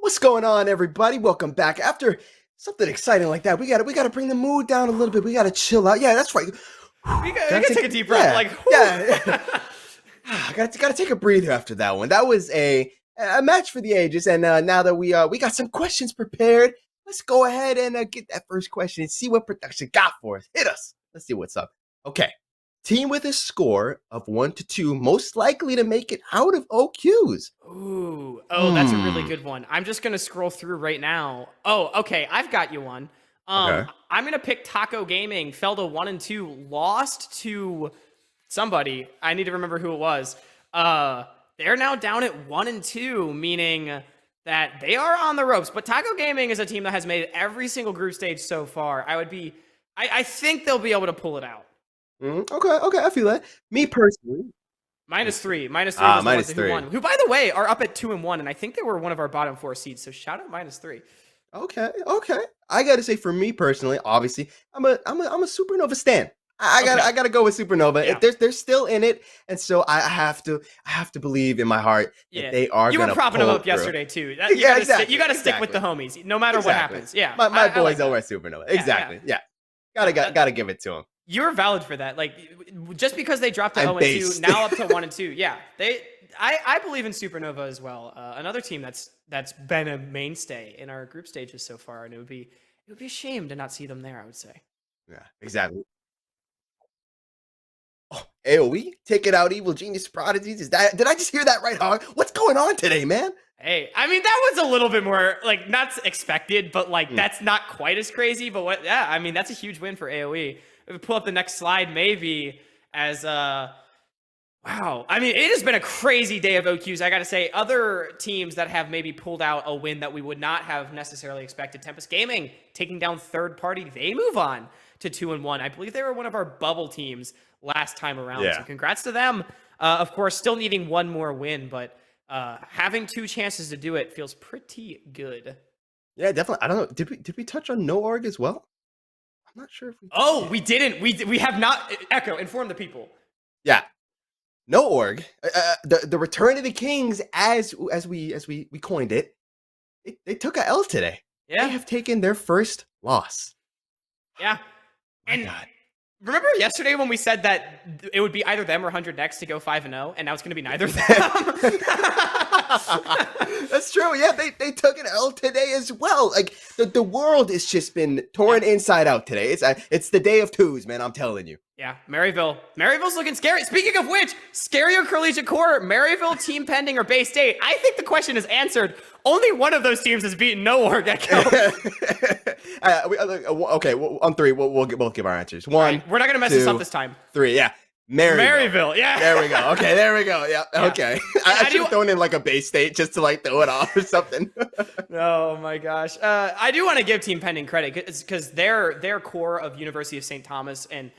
What's going on, everybody? Welcome back. After something exciting like that, we gotta bring the mood down a little bit. We gotta chill out. Yeah, that's right. We gotta take a deep breath. Yeah. Gotta take a breather after that one. That was a match for the ages. And now that we got some questions prepared, let's go ahead and get that first question and see what production got for us. Hit us. Let's see what's up. Okay. Team with a score of 1-2, most likely to make it out of OQs. That's a really good one. I'm just gonna scroll through right now. Oh, okay, I've got you one. Okay. I'm gonna pick Taco Gaming. Fell to 1-2, lost to somebody. I need to remember who it was. They're now down at 1-2, meaning that they are on the ropes. But Taco Gaming is a team that has made every single group stage so far. I think they'll be able to pull it out. Okay, I feel that. Me personally, -3 was the ones who -3. won. Who, by the way, are up at 2-1, and I think they were one of our bottom 4 seeds. So shout out -3. Okay. I gotta say, for me personally, obviously, I'm a Supernova stan. I gotta go with Supernova. Yeah. They're still in it, and so I have to believe in my heart that they are. You were propping them up yesterday too. You gotta stick with the homies, no matter what happens. Yeah, my boys over at Supernova. Exactly. Yeah. Gotta give it to them. You're valid for that. Like, just because they dropped to 0-2, now up to 1-2. Yeah, I believe in Supernova as well. Another team that's been a mainstay in our group stages so far, and it would be a shame to not see them there, I would say. Yeah, exactly. Oh, AoE, take it out, evil genius prodigies. Did I just hear that right, Hog? What's going on today, man? Hey, I mean, that was a little bit more, like, not expected, but, like, that's not quite as crazy. But I mean, that's a huge win for AoE. If we pull up the next slide, maybe, as, wow. I mean, it has been a crazy day of OQs. I gotta say, other teams that have maybe pulled out a win that we would not have necessarily expected. Tempest Gaming taking down Third Party. They move on to 2-1. I believe they were one of our bubble teams last time around. Yeah. So congrats to them. Of course, still needing one more win, but having 2 chances to do it feels pretty good. Yeah, definitely. I don't know. Did we touch on No Org as well? I'm not sure if we. Oh, we didn't. We have not. Echo, inform the people. Yeah, No Org. The Return of the Kings, as we coined it. They took a L today. Yeah, they have taken their first loss. Yeah, and remember yesterday when we said that it would be either them or 100 Next to go 5-0, and now it's going to be neither of them. That's true. Yeah, they took an L today as well. Like the world has just been torn inside out today. It's the day of twos, man. I'm telling you. Yeah, Maryville's looking scary. Speaking of which, scary or collegiate core, Maryville, Team Pending, or Bay State? I think the question is answered. Only one of those teams has beaten No Org, Echo. Okay, on 3, we'll give our answers. 1. Right, we're not gonna mess this up this time. 3, yeah. Maryville, yeah. There we go. Okay, there we go. Yeah. Okay. I should have thrown in like a Bay State just to like throw it off or something. Oh my gosh. I do want to give Team Pending credit because their core of University of St. Thomas and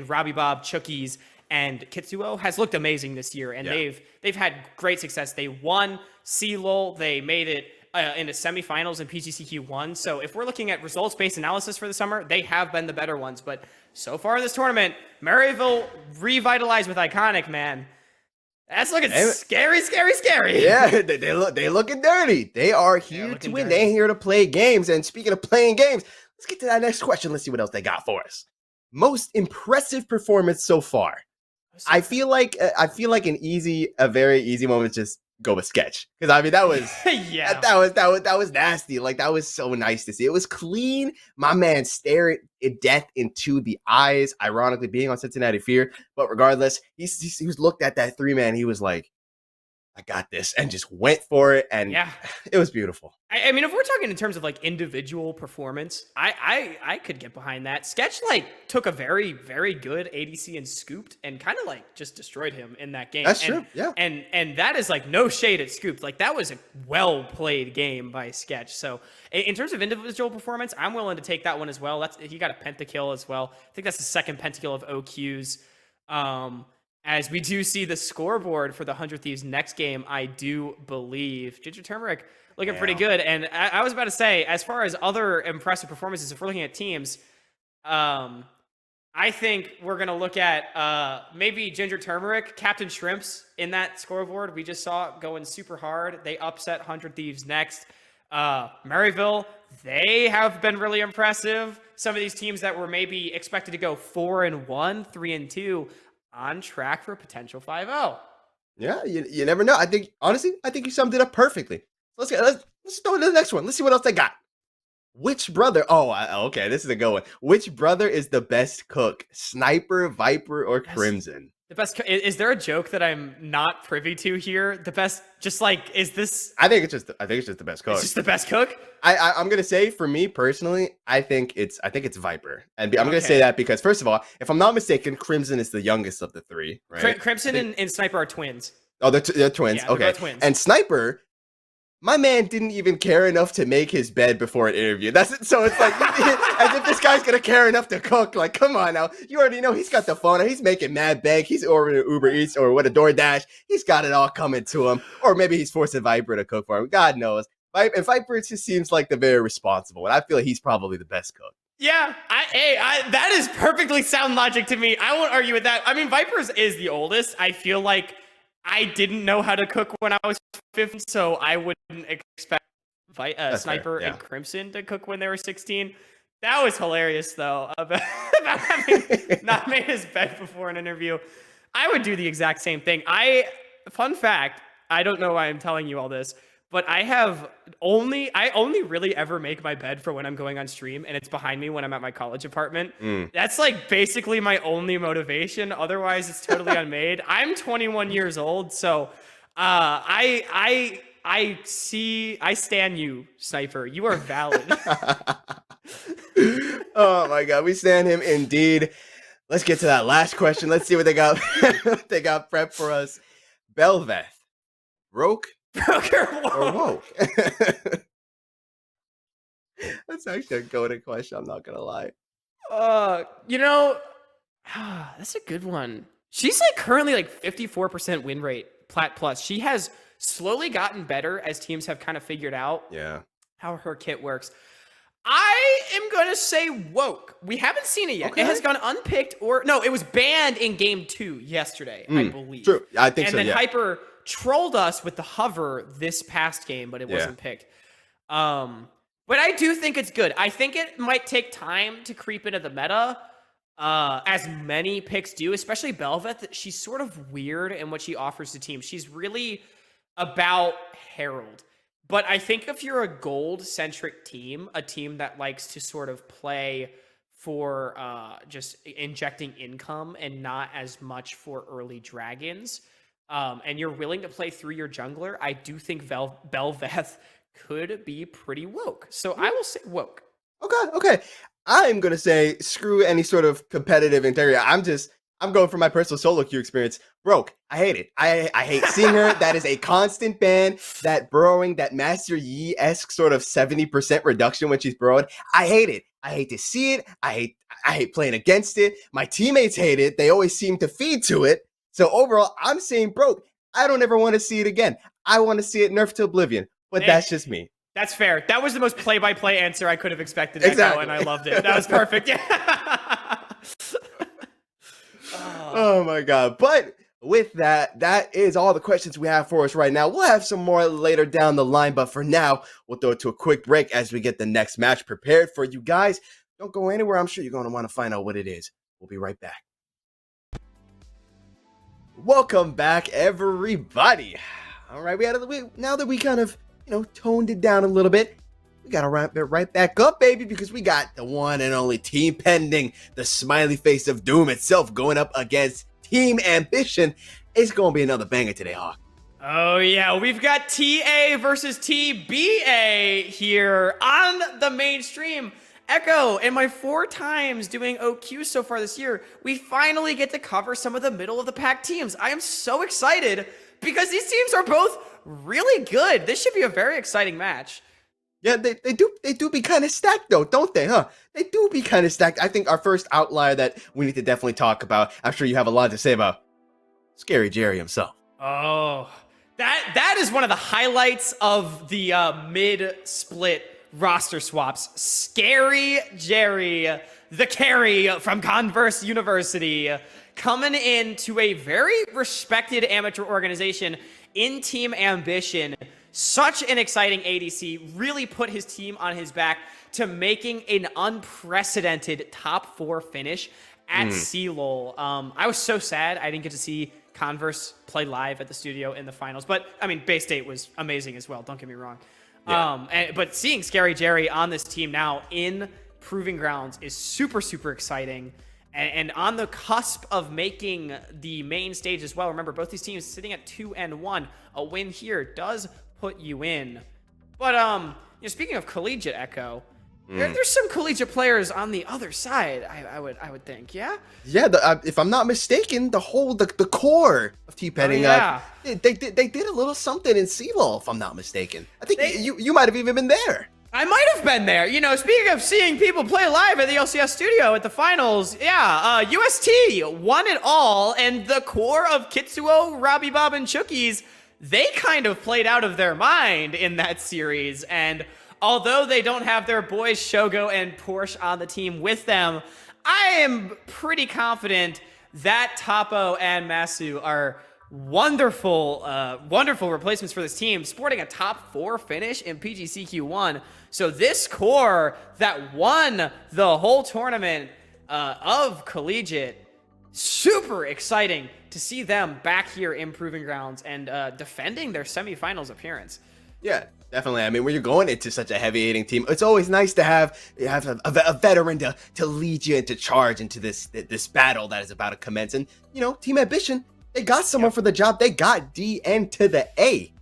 Robbie Bob, Chookies, and Kitsuo has looked amazing this year, and they've had great success. They won CLOL. They made it into semifinals in PGCQ1. So if we're looking at results-based analysis for the summer, they have been the better ones. But so far in this tournament, Maryville revitalized with Iconic, man. That's looking scary. Yeah, they looking dirty. They are here to win. They ain't here to play games. And speaking of playing games, let's get to that next question. Let's see what else they got for us. Most impressive performance so far. I feel like a very easy one was just go with Sketch, because I mean that was that was nasty. Like, that was so nice to see. It was clean. My man stared death into the eyes, ironically being on Cincinnati Fear, but regardless, he was looked at that 3-man. He was like, I got this, and just went for it, and it was beautiful. I mean, if we're talking in terms of like individual performance, I could get behind that. Sketch like took a very, very good ADC and scooped and kind of like just destroyed him in that game. That's true. Yeah. And that is like no shade at scooped. Like, that was a well played game by Sketch. So in terms of individual performance, I'm willing to take that one as well. He got a pentakill as well. I think that's the second pentakill of OQs. As we do see the scoreboard for the 100 Thieves next game, I do believe Ginger Turmeric looking pretty good. And I was about to say, as far as other impressive performances, if we're looking at teams, I think we're going to look at maybe Ginger Turmeric, Captain Shrimps in that scoreboard. We just saw it going super hard. They upset 100 Thieves next. Maryville, they have been really impressive. Some of these teams that were maybe expected to go 4-1, 3-2, on track for potential 5-0. Yeah, you never know. Honestly, I think you summed it up perfectly. Let's go to the next one. Let's see what else they got. Which brother? Okay, this is a good one. Which brother is the best cook? Sniper, Viper, or Crimson? The best. Is there a joke that I'm not privy to here? The best, just like, is this? I think it's just the best cook. It's just the best cook. I'm gonna say, for me personally, I think it's Viper, and I'm gonna say that because, first of all, if I'm not mistaken, Crimson is the youngest of the three, right? Crimson and Sniper are twins. Oh, they're twins. Yeah, okay, they're both twins. And Sniper, my man didn't even care enough to make his bed before an interview. That's it. So it's like, as if this guy's gonna care enough to cook. Like, come on now. You already know he's got the phone. He's making mad bank. He's ordering Uber Eats or a DoorDash. He's got it all coming to him. Or maybe he's forcing Viper to cook for him. God knows. And Viper just seems like the very responsible one. I feel like he's probably the best cook. Yeah, that is perfectly sound logic to me. I won't argue with that. I mean, Viper's is the oldest. I feel like I didn't know how to cook when I was 15, so I wouldn't expect Sniper and Crimson to cook when they were 16. That was hilarious, though, about having not made his bed before an interview. I would do the exact same thing. Fun fact, I don't know why I'm telling you all this, but I only really ever make my bed for when I'm going on stream, and it's behind me when I'm at my college apartment. That's like basically my only motivation. Otherwise, it's totally unmade. I'm 21 years old, so I stand you, Sniper. You are valid. Oh my God, we stand him indeed. Let's get to that last question. Let's see what they got. They got prepped for us. Belveth, Roke, or woke? That's actually a goated question. I'm not gonna lie. That's a good one. She's like currently like 54% win rate, Plat Plus. She has slowly gotten better as teams have kind of figured out how her kit works. I am going to say woke. We haven't seen it yet. Okay. It has gone unpicked it was banned in game 2 yesterday, I believe. True. I think so, And then Hyper trolled us with the hover this past game, but it wasn't picked. But I do think it's good. I think it might take time to creep into the meta, as many picks do, especially Belveth. She's sort of weird in what she offers to teams. She's really about Herald. But I think if you're a gold-centric team, a team that likes to sort of play for just injecting income and not as much for early dragons, and you're willing to play through your jungler, I do think Belveth could be pretty woke. So I will say woke. Okay. I'm going to say screw any sort of competitive integrity. I'm going for my personal solo queue experience. Broke. I hate it. I hate seeing her. That is a constant ban. That burrowing, that Master Yi-esque sort of 70% reduction when she's burrowed. I hate it. I hate to see it. I hate playing against it. My teammates hate it. They always seem to feed to it. So overall, I'm saying broke. I don't ever want to see it again. I want to see it nerfed to oblivion. But that's just me. That's fair. That was the most play-by-play answer I could have expected, exactly. Echo, and I loved it. That was perfect. Oh my God. But with that is all the questions we have for us right now. We'll have some more later down the line, but for now, we'll throw it to a quick break as we get the next match prepared for you guys. Don't go anywhere. I'm sure you're going to want to find out what it is. We'll be right back. Welcome back, everybody. All right, now that we kind of, toned it down a little bit, we got to wrap it right back up, baby, because we got the one and only Team Pending, the smiley face of doom itself, going up against Team Ambition. It's going to be another banger today, Hawk. Oh, yeah. We've got TA versus TBA here on the mainstream. Echo, in my 4 times doing OQ so far this year, we finally get to cover some of the middle of the pack teams. I am so excited because these teams are both really good. This should be a very exciting match. Yeah, they do be kind of stacked though, don't they, huh? They do be kind of stacked. I think our first outlier that we need to definitely talk about, I'm sure you have a lot to say about, Scary Jerry himself. Oh, that is one of the highlights of the mid-split roster swaps. Scary Jerry, the carry from Converse University, coming into a very respected amateur organization in Team Ambition Such an exciting ADC, really put his team on his back to making an unprecedented top 4 finish at CLOL. I was so sad I didn't get to see Converse play live at the studio in the finals, but I mean, Bay State was amazing as well, don't get me wrong. Yeah. But seeing Scary Jerry on this team now in Proving Grounds is super, super exciting. And on the cusp of making the main stage as well. Remember, both these teams sitting at 2-1. A win here does put you in. But speaking of collegiate, Echo, there's some collegiate players on the other side. I would think, yeah. Yeah, if I'm not mistaken, the core of T-Pending, they did a little something in CLOL, if I'm not mistaken. I think you might have even been there. I might have been there. Speaking of seeing people play live at the LCS studio at the finals, UST won it all, and the core of Kitsuo, Robbie Bob, and Chookies, they kind of played out of their mind in that series, and although they don't have their boys Shogo and Porsche on the team with them, I am pretty confident that Tapo and Masu are wonderful replacements for this team, sporting a top 4 finish in PGCQ1. So this core that won the whole tournament of Collegiate, super exciting to see them back here in Proving Grounds and defending their semifinals appearance. Yeah, definitely. I mean, when you're going into such a heavy-hitting team, it's always nice to have a veteran to lead you into charge into this battle that is about to commence. And, Team Ambition, they got someone for the job. They got DN to the A.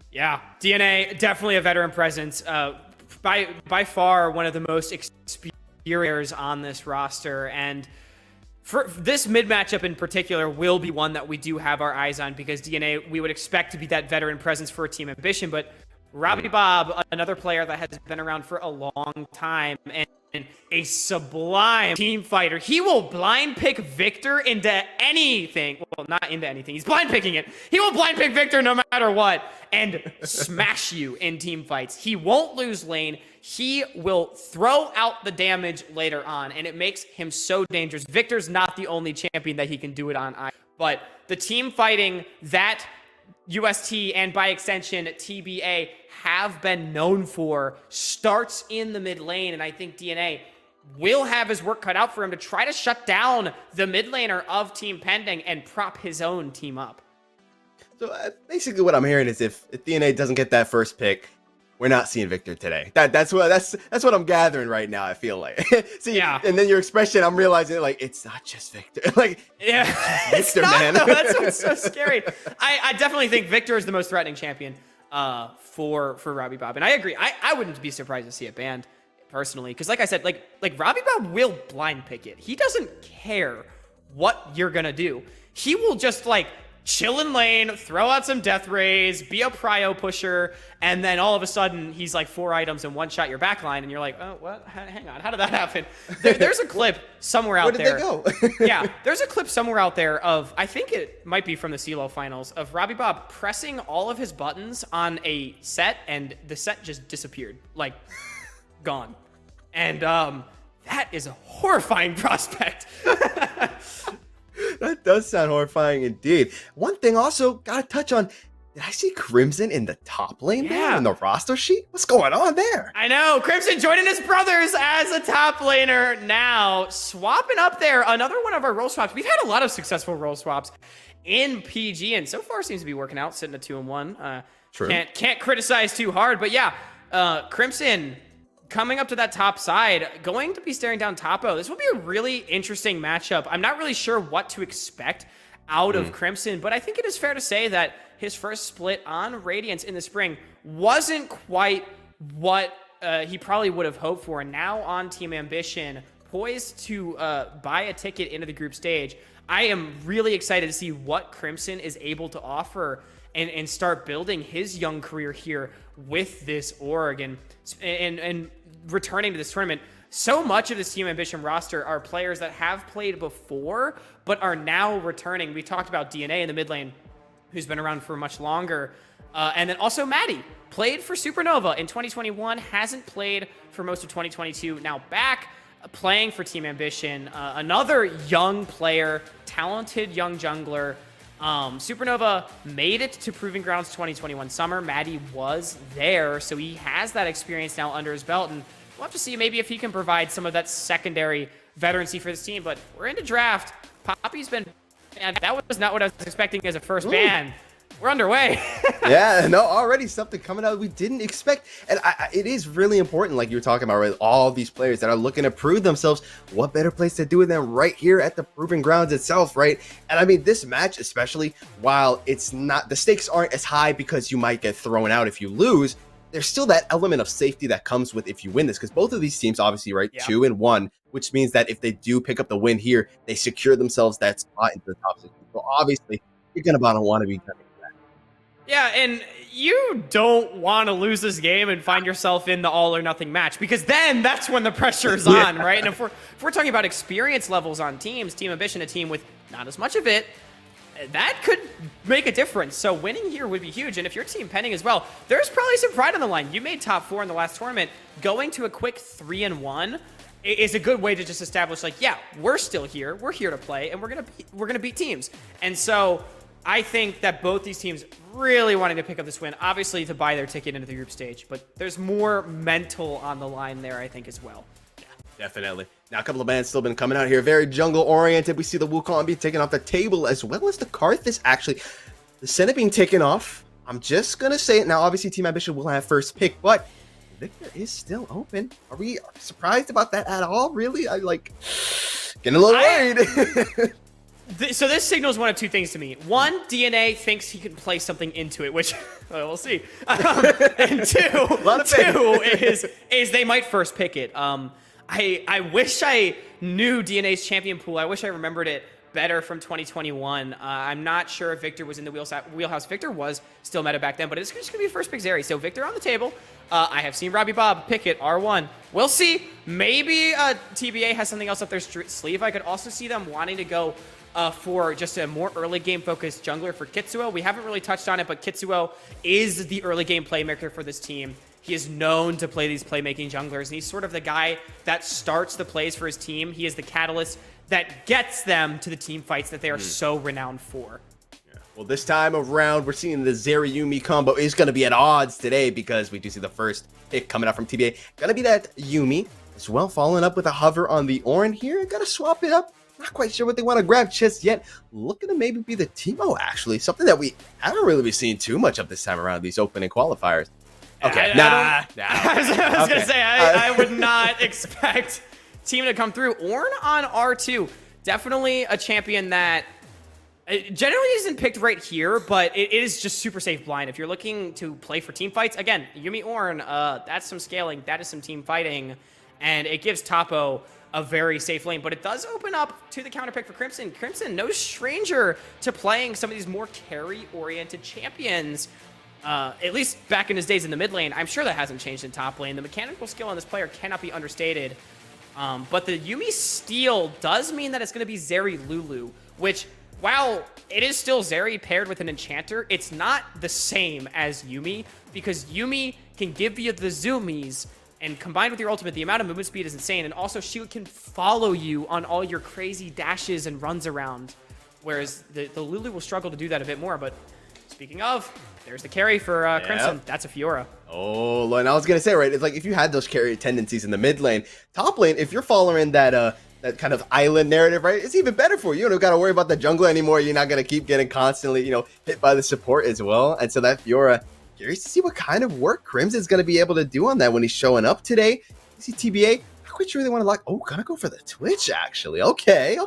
Yeah, DNA, definitely a veteran presence. By far one of the most experienced on this roster. And for this mid matchup in particular will be one that we do have our eyes on, because DNA, we would expect to be that veteran presence for Team Ambition. But Robbie Bob, another player that has been around for a long time and a sublime team fighter. He will blind pick Victor into anything. Well, not into anything. He's blind picking it. He will blind pick Victor no matter what and smash you in team fights. He won't lose lane. He will throw out the damage later on, and it makes him so dangerous. Victor's not the only champion that he can do it on, but the team fighting that UST and by extension TBA have been known for starts in the mid lane, and I think DNA will have his work cut out for him to try to shut down the mid laner of Team Pending and prop his own team up. So basically what I'm hearing is if DNA doesn't get that first pick, we're not seeing Victor today. That's what I'm gathering right now, I feel like. See, yeah. And then your expression, I'm realizing like it's not just Victor. Yeah, Victor, man. No, that's what's so scary. I definitely think Victor is the most threatening champion for Robbie Bob. And I agree. I wouldn't be surprised to see it banned personally. Because like I said, like Robbie Bob will blind pick it. He doesn't care what you're gonna do. He will just chill in lane, throw out some death rays, be a prio pusher, and then all of a sudden he's 4 items and one-shot your backline, and you're like, oh, what? Hang on, how did that happen? There's a clip somewhere out there. Where did they go? Yeah, there's a clip somewhere out there of, I think it might be from the CLO finals, of Robbie Bob pressing all of his buttons on a set, and the set just disappeared, gone. And that is a horrifying prospect. That does sound horrifying indeed. One thing also gotta touch on, did I see Crimson in the top lane there in the roster sheet? What's going on there? I know, Crimson joining his brothers as a top laner now, swapping up there. Another one of our role swaps. We've had a lot of successful role swaps in PG, and so far seems to be working out, sitting at 2-1. True. Can't criticize too hard, but yeah, Crimson coming up to that top side, going to be staring down Topo. This will be a really interesting matchup. I'm not really sure what to expect out of Crimson, but I think it is fair to say that his first split on Radiance in the spring wasn't quite what he probably would have hoped for. And now on Team Ambition, poised to buy a ticket into the group stage, I am really excited to see what Crimson is able to offer and start building his young career here with this org and returning to this tournament. So much of this Team Ambition roster are players that have played before, but are now returning. We talked about DNA in the mid lane, who's been around for much longer. And then also Maddie, played for Supernova in 2021, hasn't played for most of 2022, now back playing for Team Ambition. Another young player, talented young jungler, Supernova made it to Proving Grounds 2021 summer. Maddie was there, so he has that experience now under his belt, and we'll have to see maybe if he can provide some of that secondary veterancy for this team. But we're into draft. Poppy's been, and that was not what I was expecting as a first ban. We're underway. Yeah, no, already something coming out we didn't expect. And it is really important, like you were talking about, right? All these players that are looking to prove themselves. What better place to do it than right here at the Proving Grounds itself, right? And I mean, this match, especially, while it's not, the stakes aren't as high because you might get thrown out if you lose, there's still that element of safety that comes with if you win this, because both of these teams, obviously, right, 2-1, which means that if they do pick up the win here, they secure themselves that spot into the top 16. So obviously, you're going to want to be coming. Yeah, and you don't want to lose this game and find yourself in the all or nothing match, because then that's when the pressure is on, right? And if we're talking about experience levels on teams, Team Ambition, a team with not as much of it, that could make a difference. So winning here would be huge. And if you're Team Pending as well, there's probably some pride on the line. You made top 4 in the last tournament. Going to a quick 3-1 is a good way to just establish, like, yeah, we're still here. We're here to play, and we're gonna beat teams. And so I think that both these teams really wanting to pick up this win, obviously to buy their ticket into the group stage, but there's more mental on the line there, I think, as well. Yeah, definitely. Now, a couple of bands still been coming out here, very jungle-oriented. We see the Wukong being taken off the table, as well as the Karthus, actually. The Senate being taken off. I'm just going to say it. Now, obviously, Team Ambition will have first pick, but Victor is still open. Are we surprised about that at all? Really? I, like, getting a little worried. So this signals one of two things to me. One, DNA thinks he can play something into it, which we'll see. And two is they might first pick it. I wish I knew DNA's champion pool. I wish I remembered it better from 2021. I'm not sure if Victor was in the wheelhouse. Victor was still meta back then, but it's just going to be first pick Zeri. So Victor on the table. I have seen Robbie Bob pick it, R1. We'll see. Maybe TBA has something else up their sleeve. I could also see them wanting to go for just a more early game focused jungler for Kitsuo. We haven't really touched on it, but Kitsuo is the early game playmaker for this team. He is known to play these playmaking junglers, and he's sort of the guy that starts the plays for his team. He is the catalyst that gets them to the team fights that they are so renowned for. Yeah. Well, this time around, we're seeing the Zeri Yuumi combo is going to be at odds today, because we do see the first pick coming out from TBA. Going to be that Yuumi as well, following up with a hover on the Orin here. Got to swap it up. Not quite sure what they want to grab just yet. Looking to maybe be the Teemo, actually. Something that we haven't really been seeing too much of this time around, these opening qualifiers. Okay, I was going to say, I would not expect Team to come through. Ornn on R2. Definitely a champion that generally isn't picked right here, but it is just super safe blind. If you're looking to play for team fights, again, Yuumi Ornn, that's some scaling. That is some team fighting. And it gives Topo a very safe lane, but it does open up to the counter pick for Crimson. Crimson, no stranger to playing some of these more carry-oriented champions, at least back in his days in the mid lane. I'm sure that hasn't changed in top lane. The mechanical skill on this player cannot be understated, but the Yuumi steal does mean that it's going to be Zeri Lulu, which, while it is still Zeri paired with an enchanter, it's not the same as Yuumi, because Yuumi can give you the zoomies, and combined with your ultimate, the amount of movement speed is insane. And also, she can follow you on all your crazy dashes and runs around. Whereas the Lulu will struggle to do that a bit more. But speaking of, there's the carry for Crimson. That's a Fiora. Oh, and I was going to say, right, it's like if you had those carry tendencies in the mid lane, top lane, if you're following that that kind of island narrative, right, it's even better for you. You don't got to worry about the jungle anymore. You're not going to keep getting constantly, hit by the support as well. And so that Fiora, curious to see what kind of work Crimson's going to be able to do on that when he's showing up today. You see TBA, not quite sure they want to lock. Oh, gonna go for the Twitch, actually. Okay.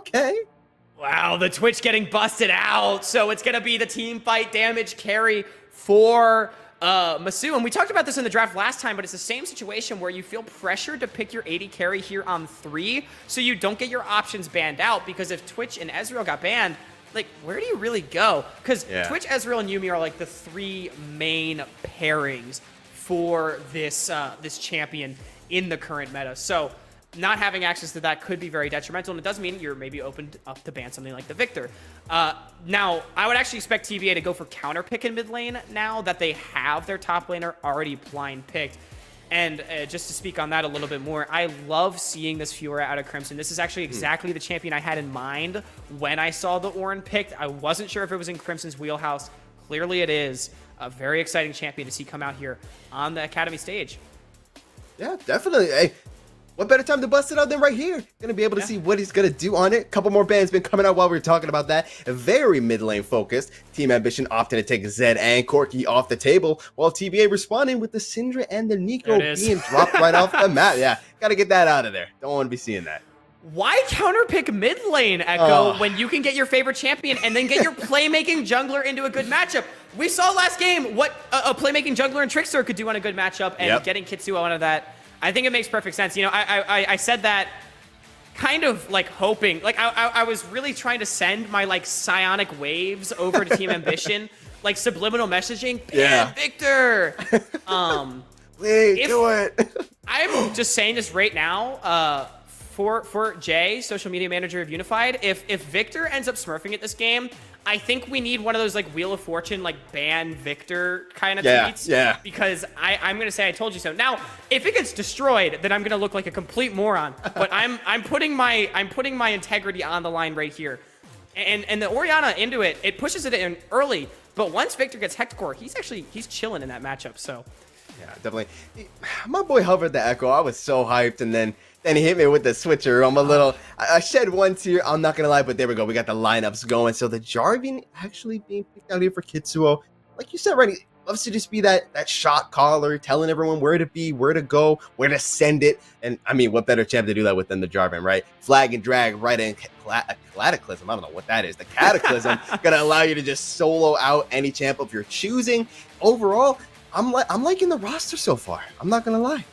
Wow, the Twitch getting busted out. So it's going to be the team fight damage carry for Masu. And we talked about this in the draft last time, but it's the same situation where you feel pressured to pick your AD carry here on 3, so you don't get your options banned out, because if Twitch and Ezreal got banned, like, where do you really go? Because Twitch, Ezreal, and Yuumi are like the 3 main pairings for this this champion in the current meta. So not having access to that could be very detrimental, and it does mean you're maybe opened up to ban something like the Victor. Now, I would actually expect TBA to go for counter pick in mid lane now that they have their top laner already blind picked. And just to speak on that a little bit more, I love seeing this Fiora out of Crimson. This is actually exactly the champion I had in mind when I saw the Ornn picked. I wasn't sure if it was in Crimson's wheelhouse. Clearly it is. A very exciting champion to see come out here on the Academy stage. Yeah, definitely. Hey, what better time to bust it out than right here? Gonna be able to see what he's gonna do on it. Couple more bans been coming out while we were talking about that. Very mid lane focused. Team Ambition opting to take Zed and Corki off the table, while TBA responding with the Syndra and the Nico being dropped right off the map. Yeah, gotta get that out of there. Don't want to be seeing that. Why counterpick mid lane, Echo, when you can get your favorite champion and then get your playmaking jungler into a good matchup? We saw last game what a playmaking jungler and Trickster could do on a good matchup, and getting Kitsuo out of that, I think it makes perfect sense. You know, I said that kind of like hoping, like I was really trying to send my like psionic waves over to Team Ambition, like subliminal messaging. Victor. Please do it. I'm just saying this right now. For Jay, social media manager of Unified, if Victor ends up smurfing it this game, I think we need one of those like Wheel of Fortune, like ban Victor kind of tweets. Yeah. Because I'm gonna say I told you so. Now, if it gets destroyed, then I'm gonna look like a complete moron. But I'm putting my integrity on the line right here. And the Orianna into it, it pushes it in early. But once Victor gets Hector, he's chilling in that matchup. So yeah, definitely. My boy Hovered the Echo, I was so hyped, and then he hit me with the switcher. I'm a little, I shed one tear, I'm not gonna lie, but there we go. We got the lineups going. So the Jarvan actually being picked out here for Kitsuo. Like you said, right, he loves to just be that shot caller, telling everyone where to be, where to go, where to send it. And I mean, what better champ to do that with than the Jarvan, right? Flag and drag right in. Cataclysm, I don't know what that is. The Cataclysm gonna allow you to just solo out any champ of your choosing. Overall, I'm liking the roster so far. I'm not gonna lie.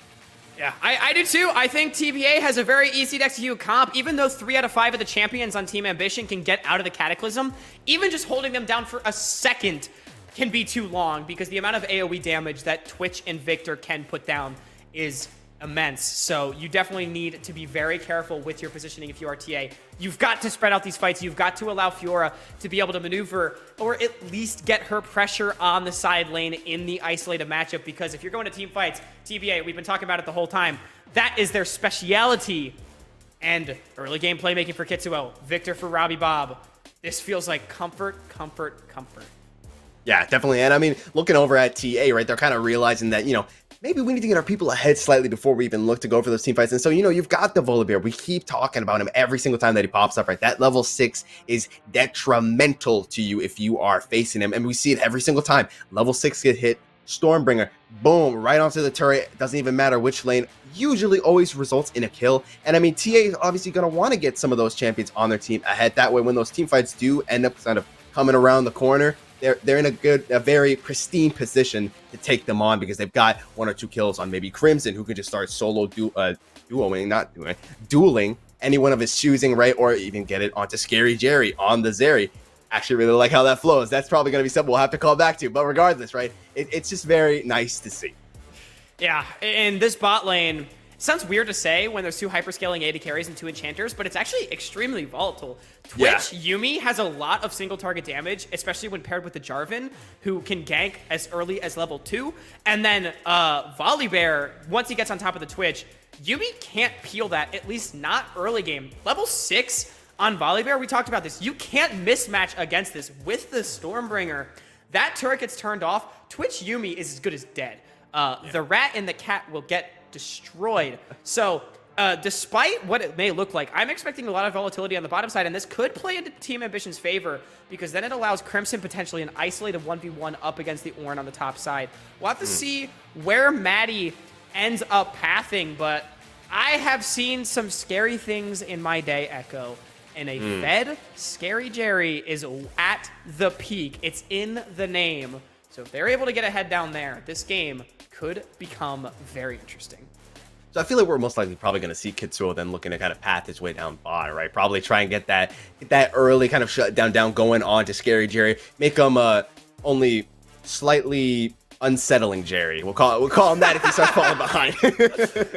Yeah, I do too. I think TBA has a very easy to execute comp. Even though 3 out of 5 of the champions on Team Ambition can get out of the Cataclysm, even just holding them down for a second can be too long, because the amount of AoE damage that Twitch and Victor can put down is immense. So you definitely need to be very careful with your positioning if you are TA. You've got to spread out these fights. You've got to allow Fiora to be able to maneuver, or at least get her pressure on the side lane in the isolated matchup, because if you're going to team fights, TBA, we've been talking about it the whole time, that is their speciality. And early game playmaking for Kitsuo, Victor for Robbie Bob. This feels like comfort, comfort, comfort. Yeah, definitely. And I mean, looking over at TA, right, they're kind of realizing that, you know, maybe we need to get our people ahead slightly before we even look to go for those team fights. And so, you know, you've got the Volibear. We keep talking about him every single time that he pops up, right? That level 6 is detrimental to you if you are facing him. And we see it every single time. Level 6 get hit, Stormbringer, boom, right onto the turret. It doesn't even matter which lane. Usually always results in a kill. And I mean, TA is obviously going to want to get some of those champions on their team ahead. That way, when those team fights do end up kind of coming around the corner, they're in a very pristine position to take them on, because they've got 1 or 2 kills on maybe Crimson, who could just start solo dueling any one of his choosing, right? Or even get it onto Scary Jerry on the Zeri. Actually really like how that flows. That's probably going to be something we'll have to call back to. But regardless, right? It's just very nice to see. Yeah, in this bot lane, it sounds weird to say when there's 2 hyperscaling AD carries and 2 enchanters, but it's actually extremely volatile. Twitch Yuumi has a lot of single target damage, especially when paired with the Jarvan, who can gank as early as level 2. And then Volibear, once he gets on top of the Twitch, Yuumi can't peel that, at least not early game. Level 6 on Volibear, we talked about this. You can't mismatch against this with the Stormbringer. That turret gets turned off. Twitch Yuumi is as good as dead. The rat and the cat will get destroyed. So despite what it may look like, I'm expecting a lot of volatility on the bottom side, and this could play into Team Ambition's favor, because then it allows Crimson potentially an isolated 1v1 up against the Ornn on the top side. We'll have to see where Maddie ends up pathing, but I have seen some scary things in my day, Echo. And a fed Scary Jerry is at the peak. It's in the name. So if they're able to get ahead down there, this game could become very interesting. So I feel like we're most likely probably going to see Kitsuo then looking to kind of path his way down bot, right? Probably try and get that early kind of shutdown going on to Scary Jerry. Make him only slightly unsettling Jerry. We'll call him that if he starts falling behind.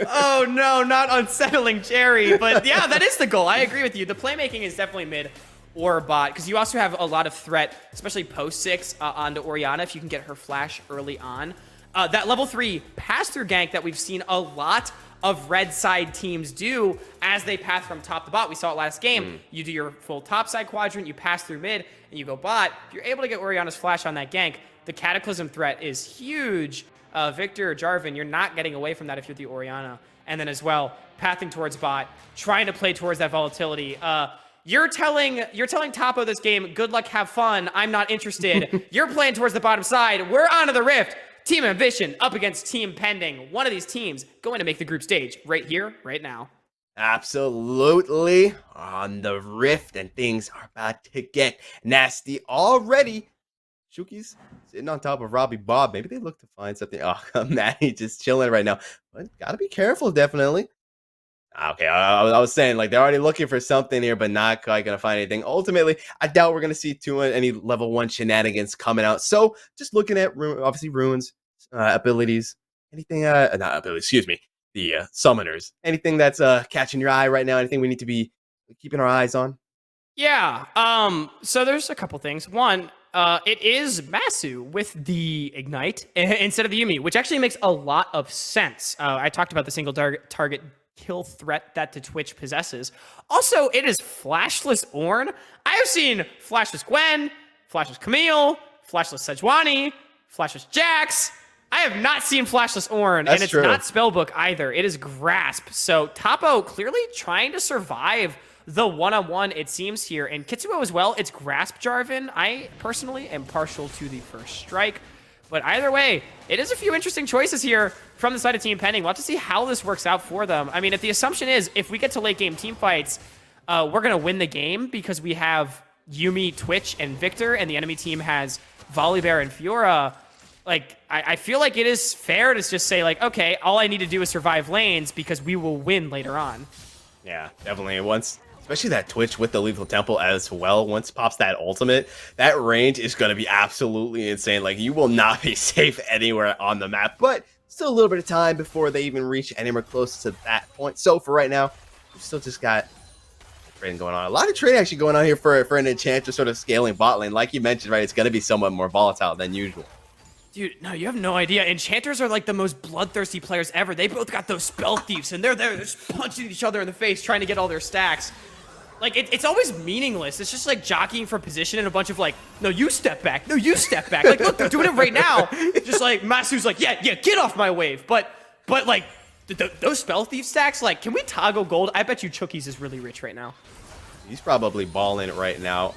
Oh no, not unsettling Jerry. But yeah, that is the goal. I agree with you. The playmaking is definitely mid or bot, because you also have a lot of threat, especially post 6 onto Orianna if you can get her flash early on. that level 3 pass-through gank that we've seen a lot of red side teams do as they path from top to bot. We saw it last game. You do your full top side quadrant, you pass through mid, and you go bot. If you're able to get Orianna's flash on that gank, the Cataclysm threat is huge. Victor, Jarvan, you're not getting away from that if you're the Orianna. And then as well, pathing towards bot, trying to play towards that volatility. You're telling Topo this game, good luck, have fun. I'm not interested. You're playing towards the bottom side. We're onto the Rift. Team Ambition up against Team Pending. One of these teams going to make the group stage right here, right now. Absolutely on the Rift, and things are about to get nasty already. Shuki's sitting on top of Robbie Bob. Maybe they look to find something. Oh, Matty just chilling right now. But gotta be careful, definitely. Okay, I was saying, like, they're already looking for something here, but not quite going to find anything. Ultimately, I doubt we're going to see any level 1 shenanigans coming out. So, just looking at, obviously, runes, abilities, anything, not abilities, excuse me, the summoners. Anything that's catching your eye right now? Anything we need to be keeping our eyes on? Yeah, so there's a couple things. One, it is Masu with the Ignite instead of the Yuumi, which actually makes a lot of sense. I talked about the single target kill threat that the Twitch possesses. Also, it is Flashless Ornn. I have seen Flashless Gwen, Flashless Camille, Flashless Sejuani, Flashless Jax. I have not seen Flashless Ornn, and it's true. not Spellbook either. It is Grasp. So Topo clearly trying to survive the one-on-one, it seems here. And Kitsuo as well, it's Grasp Jarvan. I personally am partial to the first strike. But either way, it is a few interesting choices here from the side of Team Pending. We'll have to see how this works out for them. I mean, if the assumption is if we get to late game team fights, we're going to win the game because we have Yuumi, Twitch, and Victor, and the enemy team has Volibear and Fiora. Like, I feel like it is fair to just say, like, okay, all I need to do is survive lanes because we will win later on. Yeah, definitely. Especially that Twitch with the Lethal Temple as well. Once pops that ultimate, that range is going to be absolutely insane. Like, you will not be safe anywhere on the map, but still a little bit of time before they even reach anywhere close to that point. So for right now, we've still just got trading going on. A lot of trading actually going on here for an Enchanter sort of scaling bot lane. Like you mentioned, right, it's going to be somewhat more volatile than usual. Dude, no, you have no idea. Enchanters are like the most bloodthirsty players ever. They both got those spell thieves, and they're there just punching each other in the face, trying to get all their stacks. Like, it's always meaningless. It's just like jockeying for position and a bunch of like, no, you step back. No, you step back. Like, look, they're doing it right now. Just like, Masu's like, yeah, get off my wave. But like, those spell thief stacks, like, can we toggle gold? I bet you Chookies is really rich right now. He's probably balling right now.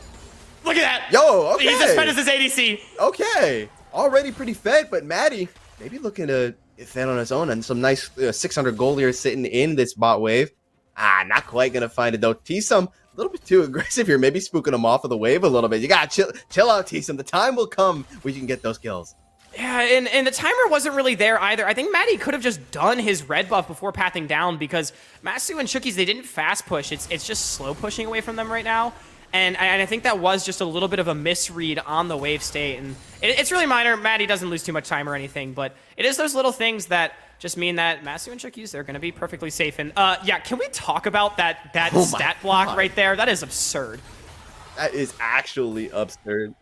Look at that. Yo, okay. He's as fed as his ADC. Okay. Already pretty fed, but Maddie maybe looking to get fed on his own, and some nice 600 gold here sitting in this bot wave. Not quite going to find it, though. T-Sum, a little bit too aggressive here. Maybe spooking him off of the wave a little bit. You got to chill out, T-Sum. The time will come where you can get those kills. Yeah, and the timer wasn't really there either. I think Maddie could have just done his red buff before pathing down because Masu and Chookies, they didn't fast push. It's just slow pushing away from them right now. And I think that was just a little bit of a misread on the wave state. And it's really minor. Maddie doesn't lose too much time or anything, but it is those little things that just mean that Masu and Chookies, they're going to be perfectly safe. And yeah, can we talk about that stat block right there? That is absurd. That is actually absurd.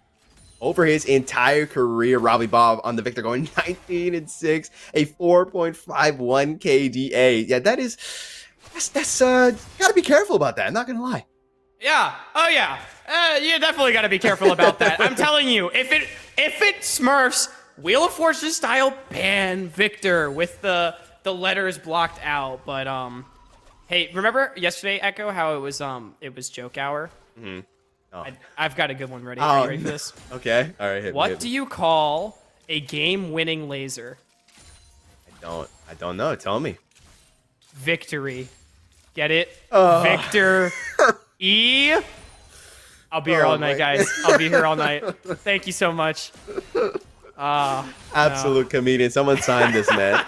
Over his entire career, Robbie Bob on the Victor going 19-6, a 4.51 KDA. Yeah, that's gotta be careful about that. I'm not gonna lie. Yeah. Oh yeah. You definitely got to be careful about that. I'm telling you, if it smurfs Wheel of Fortune style, ban Victor with the letters blocked out. But hey, remember yesterday, Echo, how it was joke hour? Mm-hmm. Oh. I've got a good one ready. Are you ready for this? Okay. All right. What do you call a game-winning laser? I don't know. Tell me. Victory. Get it? Victor. E. I'll be here all night, guys. I'll be here all night. Thank you so much. Absolute comedian. Someone signed this, man.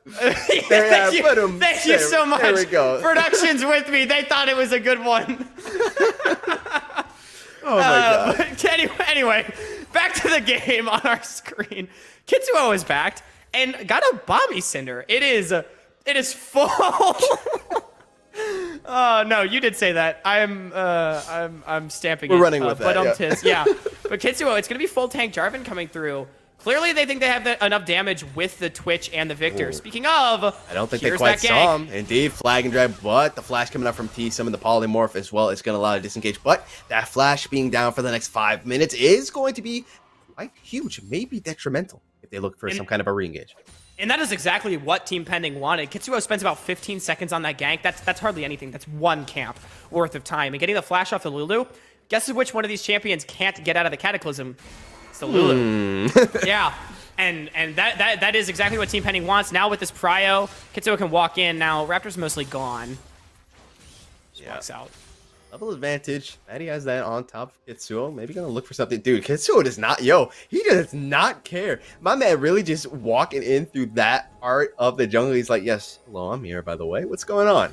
Thank you so much. There we go. Production's with me. They thought it was a good one. Oh my god. But anyway, back to the game on our screen. Kitsuo is back and got a Bomby Cinder. It is full. Oh no, you did say that. I'm stamping. We're running with that. But yeah. But Kitsuo, it's gonna be full tank Jarvan coming through. Clearly, they think they have enough damage with the Twitch and the Victor. Ooh. Speaking of, I don't think they quite saw him. Indeed, flag and drag, but the flash coming up from T, some of the polymorph as well is going to allow to disengage. But that flash being down for the next 5 minutes is going to be quite huge, maybe detrimental if they look for some kind of a re-engage. And that is exactly what Team Pending wanted. Kitsuo spends about 15 seconds on that gank. That's hardly anything. That's one camp worth of time. And getting the flash off the Lulu, guess which one of these champions can't get out of the Cataclysm? It's the Lulu. Yeah. And that is exactly what Team Pending wants. Now with this Prio, Kitsuo can walk in. Now Raptor's mostly gone. Just walks out. Level advantage. Maddie has that on top of Kitsuo. Maybe gonna look for something. Dude, Kitsuo does not, he does not care. My man really just walking in through that part of the jungle. He's like, yes, hello, I'm here, by the way. What's going on?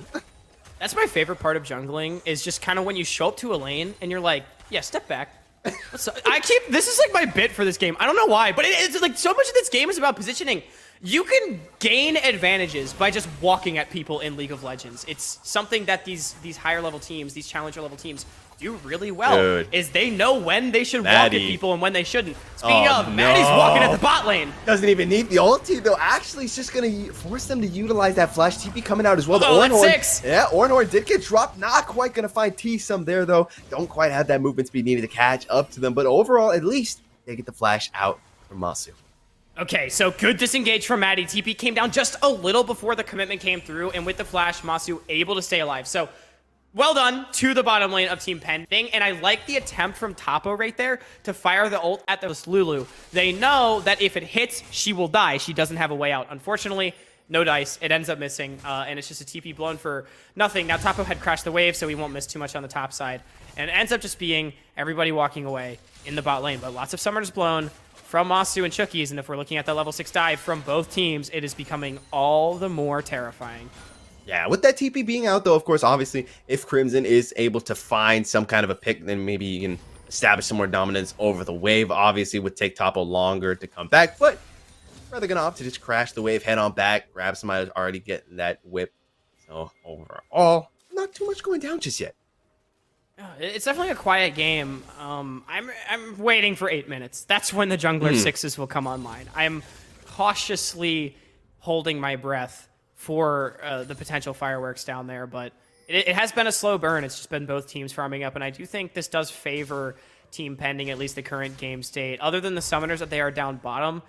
That's my favorite part of jungling, is just kind of when you show up to a lane and you're like, yeah, step back. This is like my bit for this game. I don't know why, but it's like so much of this game is about positioning. You can gain advantages by just walking at people in League of Legends. It's something that these higher level teams, these challenger level teams do really well. Dude. Is they know when they should walk at people and when they shouldn't. Speaking of, Maddie's walking at the bot lane. Doesn't even need the ulti though. Actually, it's just gonna force them to utilize that flash. TP coming out as well. Oh, that's 6. Yeah, Ornhorn did get dropped. Not quite gonna find T some there though. Don't quite have that movement speed needed to catch up to them. But overall, at least they get the flash out from Masu. Okay, so good disengage from Maddie. TP came down just a little before the commitment came through, and with the flash, Masu able to stay alive. So, well done to the bottom lane of Team Pending, and I like the attempt from Topo right there to fire the ult at this Lulu. They know that if it hits, she will die. She doesn't have a way out. Unfortunately, no dice. It ends up missing, and it's just a TP blown for nothing. Now, Topo had crashed the wave, so he won't miss too much on the top side, and it ends up just being everybody walking away in the bot lane, but lots of summoners blown from Masu and Chookies, and if we're looking at the level 6 dive from both teams, it is becoming all the more terrifying. Yeah, with that TP being out, though, of course, obviously, if Crimson is able to find some kind of a pick, then maybe you can establish some more dominance over the wave. Obviously, it would take Topo longer to come back, but rather going to opt to just crash the wave, head on back, grab somebody who's already getting that whip. So, overall, not too much going down just yet. It's definitely a quiet game. I'm waiting for 8 minutes. That's when the jungler 6s will come online. I'm cautiously holding my breath for the potential fireworks down there, but it has been a slow burn. It's just been both teams farming up, and I do think this does favor Team Pending, at least the current game state. Other than the summoners that they are down bottom,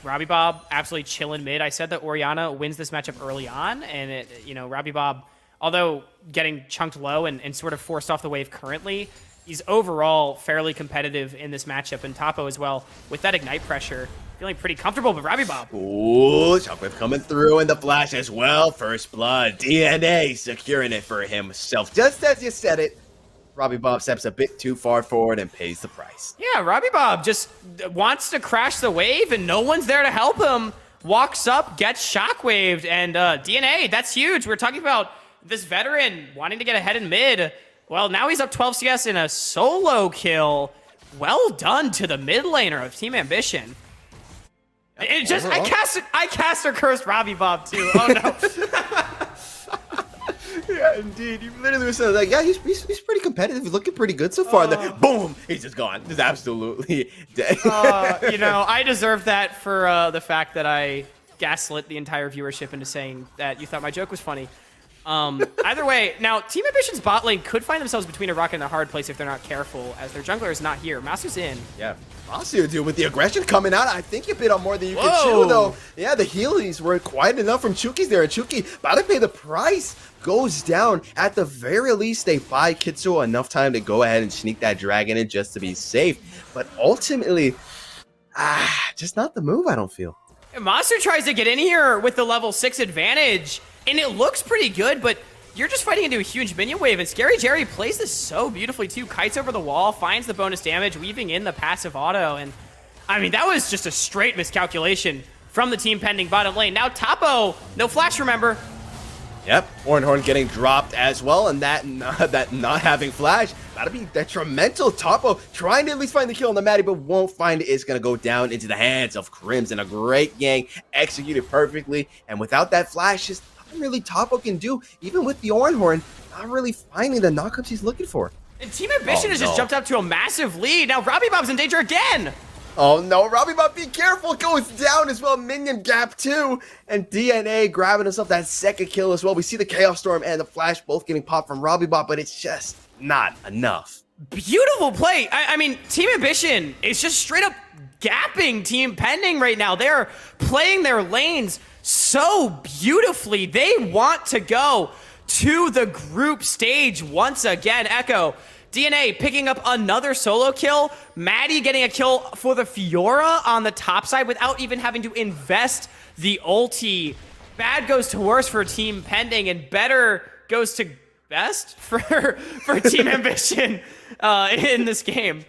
Robbie Bob absolutely chilling mid. I said that Orianna wins this matchup early on, and Robbie Bob, although getting chunked low and sort of forced off the wave currently, he's overall fairly competitive in this matchup. And Topo as well, with that ignite pressure, feeling pretty comfortable with Robbie Bob. Ooh, Shockwave coming through in the flash as well. First blood, DNA securing it for himself. Just as you said it, Robbie Bob steps a bit too far forward and pays the price. Yeah, Robbie Bob just wants to crash the wave and no one's there to help him. Walks up, gets shockwaved, and DNA, that's huge. We're talking about this veteran wanting to get ahead in mid. Well, now he's up 12 CS in a solo kill. Well done to the mid laner of Team Ambition. It just I cast or cursed Robbie Bob too. Oh no. Yeah, indeed. You literally said like, yeah, he's pretty competitive. He's looking pretty good so far. And then boom, he's just gone. Just absolutely dead. I deserve that for the fact that I gaslit the entire viewership into saying that you thought my joke was funny. Either way, now Team Ambition's bot lane could find themselves between a rock and a hard place if they're not careful, as their jungler is not here. Masu's in. Yeah, Masu, dude, with the aggression coming out, I think you bit on more than you can chew, though. Yeah, the healings were quite enough from Chuki's there, and Chuki about to pay the price. Goes down. At the very least, they buy Kitsuo enough time to go ahead and sneak that dragon in just to be safe. But ultimately, just not the move, I don't feel. Masu tries to get in here with the level 6 advantage, and it looks pretty good, but you're just fighting into a huge minion wave, and Scary Jerry plays this so beautifully too. Kites over the wall, finds the bonus damage, weaving in the passive auto, and I mean, that was just a straight miscalculation from the Team Pending bottom lane. Now Topo, no flash, remember. Yep, Ornhorn getting dropped as well, and that not having flash, that'll be detrimental. Topo trying to at least find the kill on the Maddie, but won't find it. It's going to go down into the hands of Crimson. A great gang, executed perfectly, and without that flash, just nothing really Topo can do, even with the Ornhorn, not really finding the knockups he's looking for. And Team Ambition has just jumped up to a massive lead. Now Robbie Bob's in danger again. Oh no, Robbie Bob, be careful, goes down as well. Minion gap too. And DNA grabbing himself that second kill as well. We see the Chaos Storm and the Flash both getting popped from Robbie Bob, but it's just not enough. Beautiful play. I mean, Team Ambition is just straight up gapping Team Pending right now. They're playing their lanes so beautifully. They want to go to the group stage once again. Echo, DNA picking up another solo kill. Maddie getting a kill for the Fiora on the top side without even having to invest the ulti. Bad goes to worse for Team Pending, and better goes to best for Team Ambition in this game.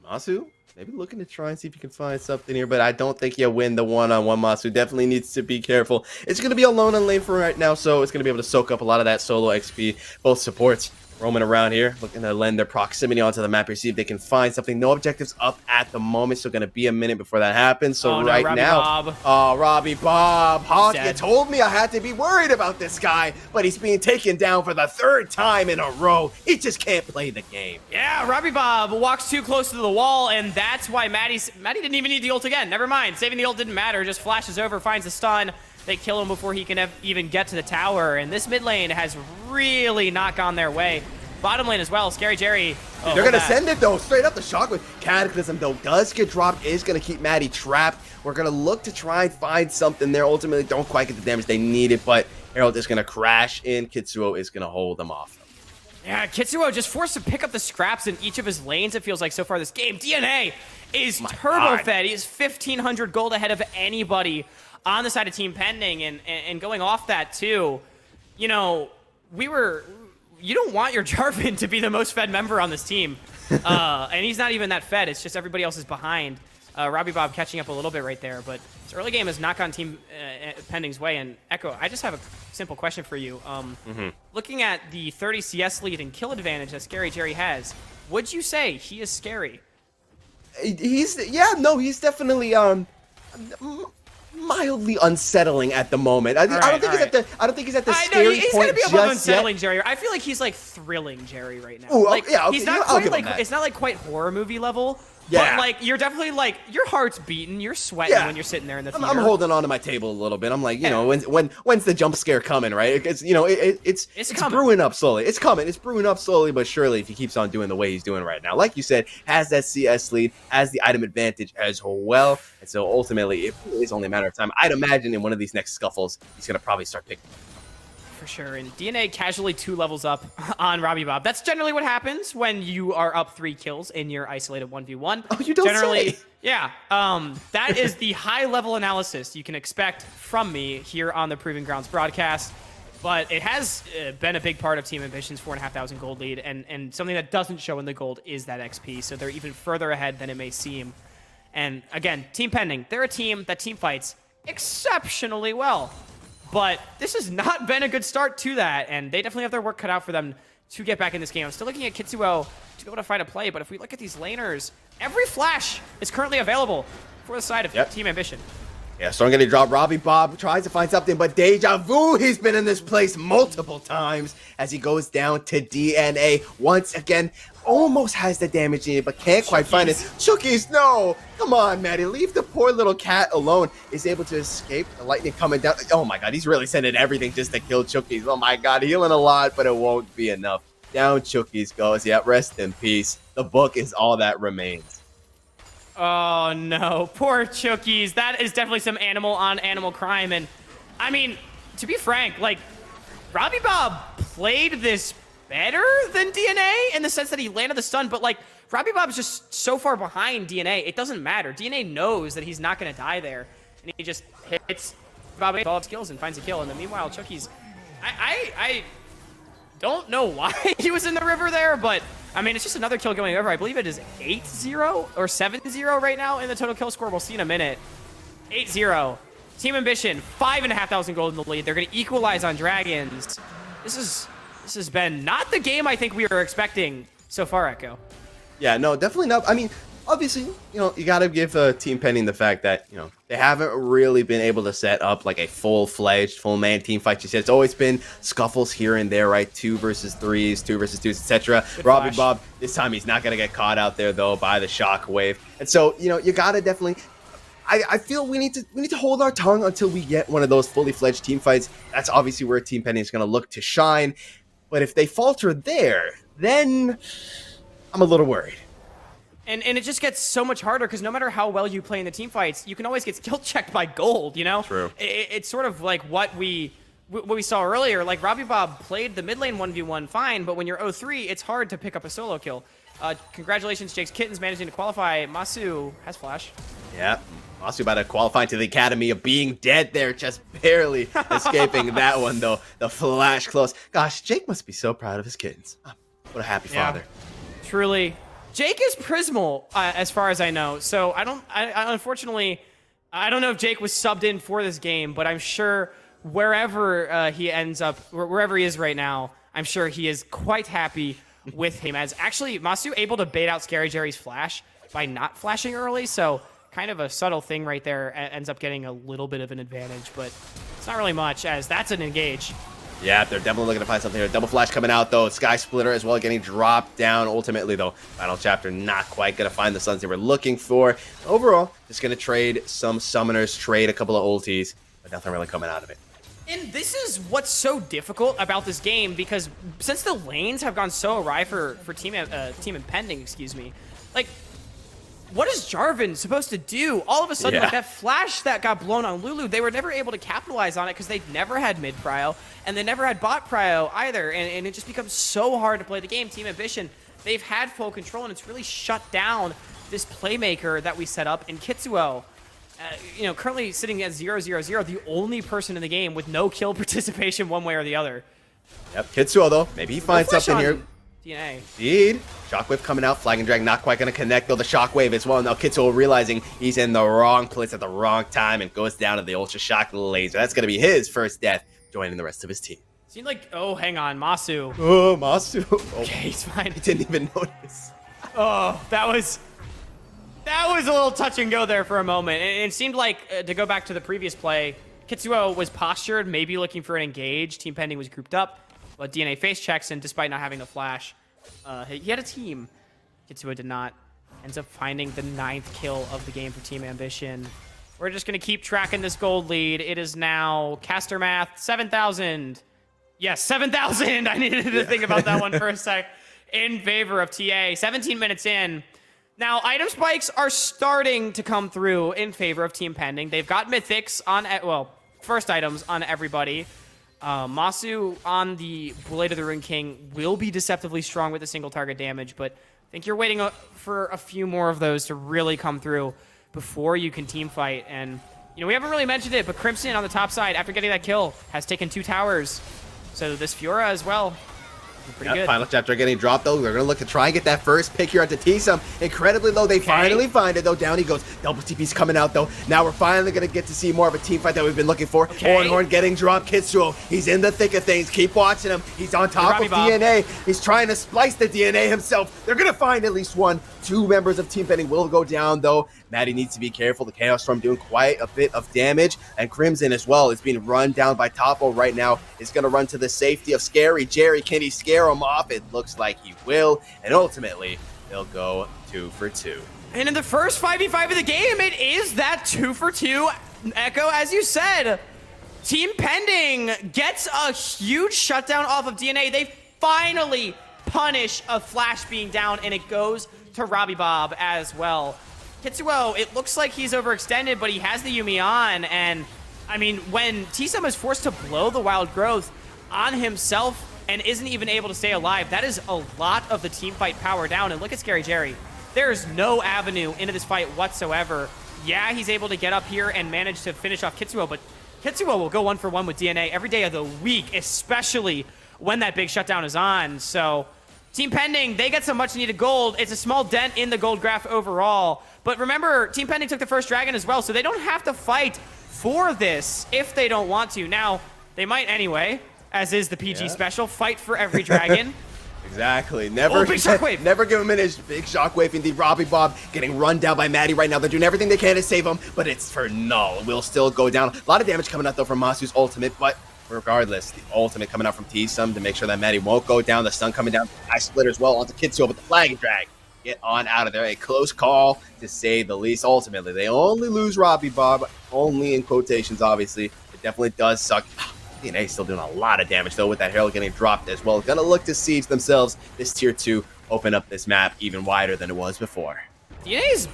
Masu, maybe looking to try and see if you can find something here, but I don't think you win the one-on-one. Masu definitely needs to be careful. It's going to be alone on lane for right now, so it's going to be able to soak up a lot of that solo XP. Both supports roaming around here, looking to lend their proximity onto the map here, see if they can find something. No objectives up at the moment, so going to be a minute before that happens. So right now, Robbie Bob, Hawk, you told me I had to be worried about this guy, but he's being taken down for the third time in a row. He just can't play the game. Yeah, Robbie Bob walks too close to the wall, and that's why Maddie didn't even need the ult again. Never mind, saving the ult didn't matter. Just flashes over, finds the stun. They kill him before he can even get to the tower, and this mid lane has really not gone their way. Bottom lane as well, Scary Jerry. They're going to send it, though, straight up the shockwave. Cataclysm, though, does get dropped, is going to keep Maddie trapped. We're going to look to try and find something there. Ultimately, don't quite get the damage they needed, but Herald is going to crash in. Kitsuo is going to hold them off. Yeah, Kitsuo just forced to pick up the scraps in each of his lanes, it feels like, so far this game. DNA is turbo-fed. He is 1,500 gold ahead of anybody on the side of Team Pending, and going off that too, you know, you don't want your Jarvan to be the most fed member on this team, and he's not even that fed. It's just everybody else is behind. Robbie Bob catching up a little bit right there, but this early game has not gone Team Pending's way. And Echo, I just have a simple question for you. Looking at the 30 CS lead and kill advantage that Scary Jerry has, would you say he is scary? He's definitely mildly unsettling at the moment. I don't think he's at the scary he's point gonna be above unsettling yet. Jerry. I feel like he's like thrilling Jerry right now. Ooh, like yeah, okay, he's not I'll quite give him like that. it's not like quite horror movie level. Yeah. But like you're definitely like your heart's beating, you're sweating when you're sitting there in the theater. I'm holding on to my table a little bit. I'm like, you know, when's the jump scare coming, right? Because you know it's brewing up slowly. It's coming. It's brewing up slowly but surely if he keeps on doing the way he's doing right now. Like you said, has that CS lead, has the item advantage as well, and so ultimately it is only a matter of time. I'd imagine in one of these next scuffles, he's gonna probably start picking. For sure, and DNA casually 2 levels up on Robbie Bob. That's generally what happens when you are up 3 kills in your isolated 1v1. Oh, you don't generally, say. Yeah, that is the high-level analysis you can expect from me here on the Proving Grounds broadcast. But it has been a big part of Team Ambition's 4,500 gold lead, and something that doesn't show in the gold is that XP, so they're even further ahead than it may seem. And again, Team Pending, they're a team that team fights exceptionally well. But this has not been a good start to that, and they definitely have their work cut out for them to get back in this game. I'm still looking at Kitsuo to be able to find a play, but if we look at these laners, every flash is currently available for the side of Team Ambition. Yeah, Storm getting dropped. Robbie Bob tries to find something, but Deja Vu, he's been in this place multiple times as he goes down to DNA. Once again, almost has the damage needed, but can't quite find it. Chookies, no! Come on, Maddie, leave the poor little cat alone. Is able to escape the lightning coming down. Oh my god, he's really sending everything just to kill Chookies. Oh my god, healing a lot, but it won't be enough. Down Chookies goes. Yeah, rest in peace. The book is all that remains. Oh no, poor Chookies. That is definitely some animal on animal crime. And I mean, to be frank, like Robbie Bob played this better than DNA in the sense that he landed the stun, but like Robbie Bob's just so far behind DNA, it doesn't matter. DNA knows that he's not going to die there, and he just hits Bob with all skills and finds a kill. And then meanwhile, Chookies, I don't know why he was in the river there, but I mean, it's just another kill going over. I believe it is 8-0 or 7-0 right now in the total kill score. We'll see in a minute. 8-0. Team Ambition, 5,500 gold in the lead. They're going to equalize on Dragons. This has been not the game I think we were expecting so far, Echo. Yeah, no, definitely not. I mean, obviously, you got to give Team Pending the fact that, they haven't really been able to set up like a full-fledged, full-man team fight. You said it's always been scuffles here and there, right? 2 versus 3s, 2 versus 2s, etc. Robbie Bob, this time he's not going to get caught out there, though, by the shockwave. And so, you got to definitely... I feel we need to hold our tongue until we get one of those fully fledged team fights. That's obviously where Team Pending is going to look to shine. But if they falter there, then I'm a little worried. And it just gets so much harder because no matter how well you play in the team fights, you can always get skill checked by gold, True. It's sort of like what we saw earlier. Like, Robbie Bob played the mid lane 1v1 fine, but when you're 0-3, it's hard to pick up a solo kill. Congratulations, Jake's Kittens, managing to qualify. Masu has flash. Yeah, Masu about to qualify to the Academy of being dead there, just barely escaping that one, though. The flash close. Gosh, Jake must be so proud of his kittens. What a happy father. Truly. Jake is Prismal, as far as I know. So unfortunately, I don't know if Jake was subbed in for this game, but I'm sure wherever he ends up, wherever he is right now, I'm sure he is quite happy with him. As actually, Masu able to bait out Scary Jerry's flash by not flashing early, so kind of a subtle thing right there, ends up getting a little bit of an advantage, but it's not really much, as that's an engage. Yeah, they're definitely looking to find something here. Double flash coming out, though. Sky Splitter as well getting dropped down. Ultimately, though, final chapter not quite going to find the stuns they were looking for. Overall, just going to trade some summoners, trade a couple of ultis, but nothing really coming out of it. And this is what's so difficult about this game, because since the lanes have gone so awry for Team Impending, excuse me, like, what is Jarvan supposed to do? All of a sudden, like that flash that got blown on Lulu, they were never able to capitalize on it because they've never had mid prio, and they never had bot prio either, and it just becomes so hard to play the game. Team Ambition, they've had full control, and it's really shut down this playmaker that we set up in Kitsuo. Currently sitting at 0-0-0, the only person in the game with no kill participation one way or the other. Yep, Kitsuo, though. Maybe he finds something here. DNA. Indeed. Shockwave coming out. Flag and Drag not quite going to connect, though. The Shockwave as well. Now Kitsuo realizing he's in the wrong place at the wrong time and goes down to the Ultra Shock Laser. That's going to be his first death, joining the rest of his team. Seemed like, oh, hang on, Masu. Oh, Masu. Oh, okay, he's fine. I didn't even notice. Oh, that was a little touch and go there for a moment. It seemed like, to go back to the previous play, Kitsuo was postured, maybe looking for an engage. Team Pending was grouped up, but DNA face checks, and despite not having the flash, he had a team. Kitsuo did not. Ends up finding the 9th kill of the game for Team Ambition. We're just going to keep tracking this gold lead. It is now caster math 7,000. Yes, 7,000. I needed to think about that one for a sec. In favor of TA. 17 minutes in. Now, item spikes are starting to come through in favor of Team Pending. They've got mythics on, well, first items on everybody. Masu on the Blade of the Rune King will be deceptively strong with a single target damage, but I think you're waiting for a few more of those to really come through before you can team fight. And, we haven't really mentioned it, but Crimson on the top side, after getting that kill, has taken 2 towers. So this Fiora as well. Pretty good. Final chapter getting dropped, though. They're going to look to try and get that first pick here at the T-Sum. Incredibly, though, they finally find it, though. Down he goes. Double TP's coming out, though. Now we're finally going to get to see more of a team fight that we've been looking for. Horn getting dropped. Kitsuo, he's in the thick of things. Keep watching him. He's on top of DNA. He's trying to splice the DNA himself. They're going to find at least 2 members of Team Pending will go down, though. Maddie needs to be careful. The Chaos Storm doing quite a bit of damage. And Crimson as well is being run down by Topo right now. Is going to run to the safety of Scary Jerry. Can he scare him off? It looks like he will. And ultimately, they'll go 2 for 2. And in the first 5v5 of the game, it is that 2 for 2. Echo, as you said, Team Pending gets a huge shutdown off of DNA. They finally punish a flash being down, and it goes to Robbie Bob as well. Kitsuo, it looks like he's overextended, but he has the Yumi on, and I mean, when T-Sum is forced to blow the Wild Growth on himself and isn't even able to stay alive, that is a lot of the team fight power down. And look at Scary Jerry. There's no avenue into this fight whatsoever. Yeah, he's able to get up here and manage to finish off Kitsuo, but Kitsuo will go 1-for-1 with DNA every day of the week, especially when that big shutdown is on. So Team Pending, they get some much needed gold. It's a small dent in the gold graph overall. But remember, Team Pending took the first dragon as well, so they don't have to fight for this if they don't want to. Now, they might anyway, as is the PG special, fight for every dragon. Exactly. Never, big shockwave. Never give him his big shockwave. Indeed, Robbie Bob getting run down by Maddie right now. They're doing everything they can to save him, but it's for null. Will still go down. A lot of damage coming out though from Masu's ultimate, but regardless, the ultimate coming out from T-Sum to make sure that Maddie won't go down. The stun coming down. Eye splitter as well onto Kitsuo with the flag and drag. Get on out of there. A close call to say the least. Ultimately, they only lose Robbie Bob, only in quotations, obviously. It definitely does suck. DNA still doing a lot of damage, though, with that Herald getting dropped as well. Gonna look to siege themselves this tier 2, open up this map even wider than it was before. DNA's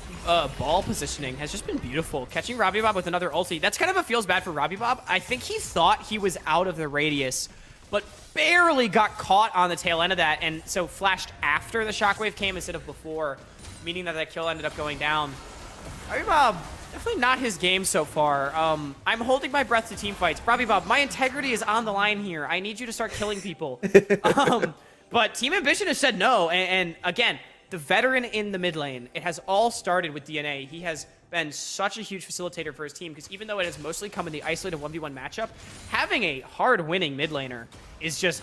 ball positioning has just been beautiful. Catching Robbie Bob with another ulti. That's kind of a feels bad for Robbie Bob. I think he thought he was out of the radius, but barely got caught on the tail end of that, and so flashed after the shockwave came instead of before, meaning that kill ended up going down. Robbie Bob, definitely not his game so far. I'm holding my breath to team fights. Robbie Bob, my integrity is on the line here. I need you to start killing people. But Team Ambition has said no, and again, the veteran in the mid lane, it has all started with DNA. He has been such a huge facilitator for his team, because even though it has mostly come in the isolated 1v1 matchup, having a hard-winning mid laner is just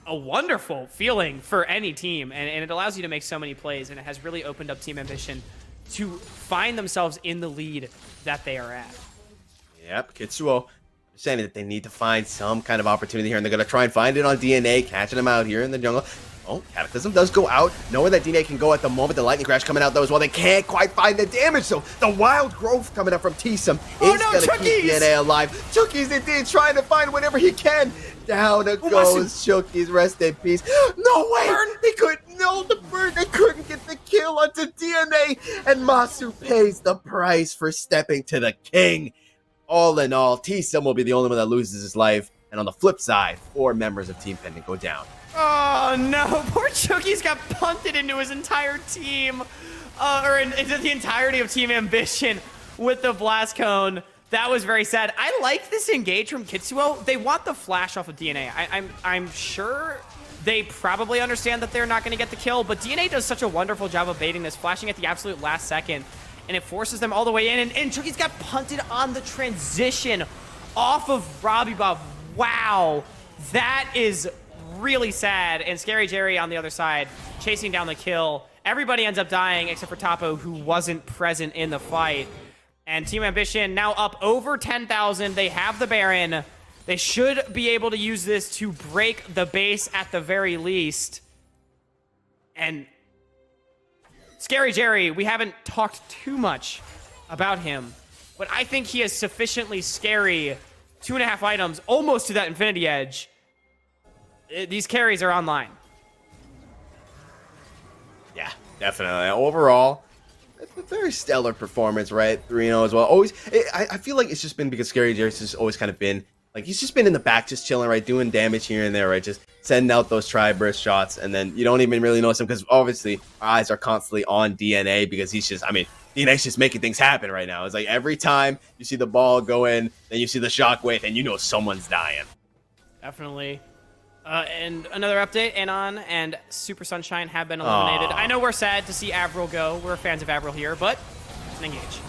a wonderful feeling for any team, and it allows you to make so many plays, and it has really opened up Team Ambition to find themselves in the lead that they are at. Yep, Kitsuo saying that they need to find some kind of opportunity here, and they're going to try and find it on DNA, catching him out here in the jungle. Oh, Cataclysm does go out, knowing that DNA can go at the moment. The Lightning Crash coming out, though, as well. They can't quite find the damage, so the Wild Growth coming up from T-Sum is going to keep DNA alive. Chookies, indeed, trying to find whatever he can. Down it goes Chookies, rest in peace. No way! They couldn't, no, the burn, they couldn't get the kill onto DNA, and Masu pays the price for stepping to the king. All in all, T-Sum will be the only one that loses his life, and on the flip side, 4 members of Team Pendant go down. Oh no, poor Chookies got punted into his entire team, or into the entirety of Team Ambition with the Blast Cone. That was very sad. I like this engage from Kitsuo. They want the flash off of DNA. I'm sure they probably understand that they're not going to get the kill, but DNA does such a wonderful job of baiting this, flashing at the absolute last second, and it forces them all the way in, and Chookies got punted on the transition off of Robbie Bob. Wow, that is really sad. And Scary Jerry on the other side chasing down the kill. Everybody ends up dying except for Tapo, who wasn't present in the fight. And Team Ambition now up over 10,000. They have the Baron. They should be able to use this to break the base at the very least. And Scary Jerry, we haven't talked too much about him, but I think he is sufficiently scary. 2.5 items, almost to that Infinity Edge. These carries are online. Yeah, definitely. Overall, it's a very stellar performance, right? 3-0 as well. Always, I feel like it's just been because Scary Jerry's just always kind of been, like, he's just been in the back, just chilling, right? Doing damage here and there, right? Just sending out those tri-burst shots, and then you don't even really notice him because obviously our eyes are constantly on DNA because he's just, I mean, DNA's just making things happen right now. It's like every time you see the ball go in, then you see the shockwave, and you know someone's dying. Definitely. And another update, Anon and Super Sunshine have been eliminated. I know we're sad to see Avril go. We're fans of Avril here, but it's an engage.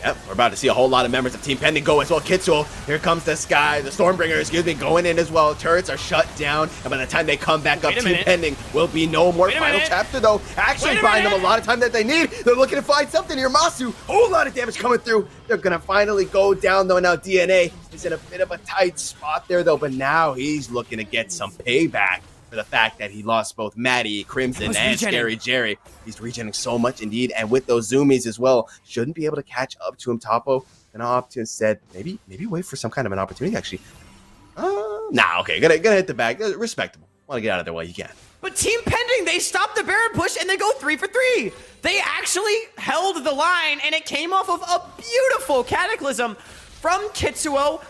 Yep, we're about to see a whole lot of members of Team Pendant go as well. Kitsuo, here comes the Sky, the Stormbringer, excuse me, going in as well. Turrets are shut down, and by the time they come back up, Team Pendant will be no more. Final chapter, though, actually buying them a lot of time that they need. They're looking to find something here. Masu, whole lot of damage coming through. They're going to finally go down, though. Now DNA is in a bit of a tight spot there, though, but now he's looking to get some payback for the fact that he lost both Maddie, Crimson, and Scary Jerry. He's regening so much indeed, and with those zoomies as well, shouldn't be able to catch up to him. Tapo gonna opt to instead maybe wait for some kind of an opportunity, actually. Nah, okay, gonna hit the back. Respectable. Want to get out of there while you can. But Team Pending, they stopped the Baron push and they go 3 for 3. They actually held the line, and it came off of a beautiful Cataclysm from Kitsuo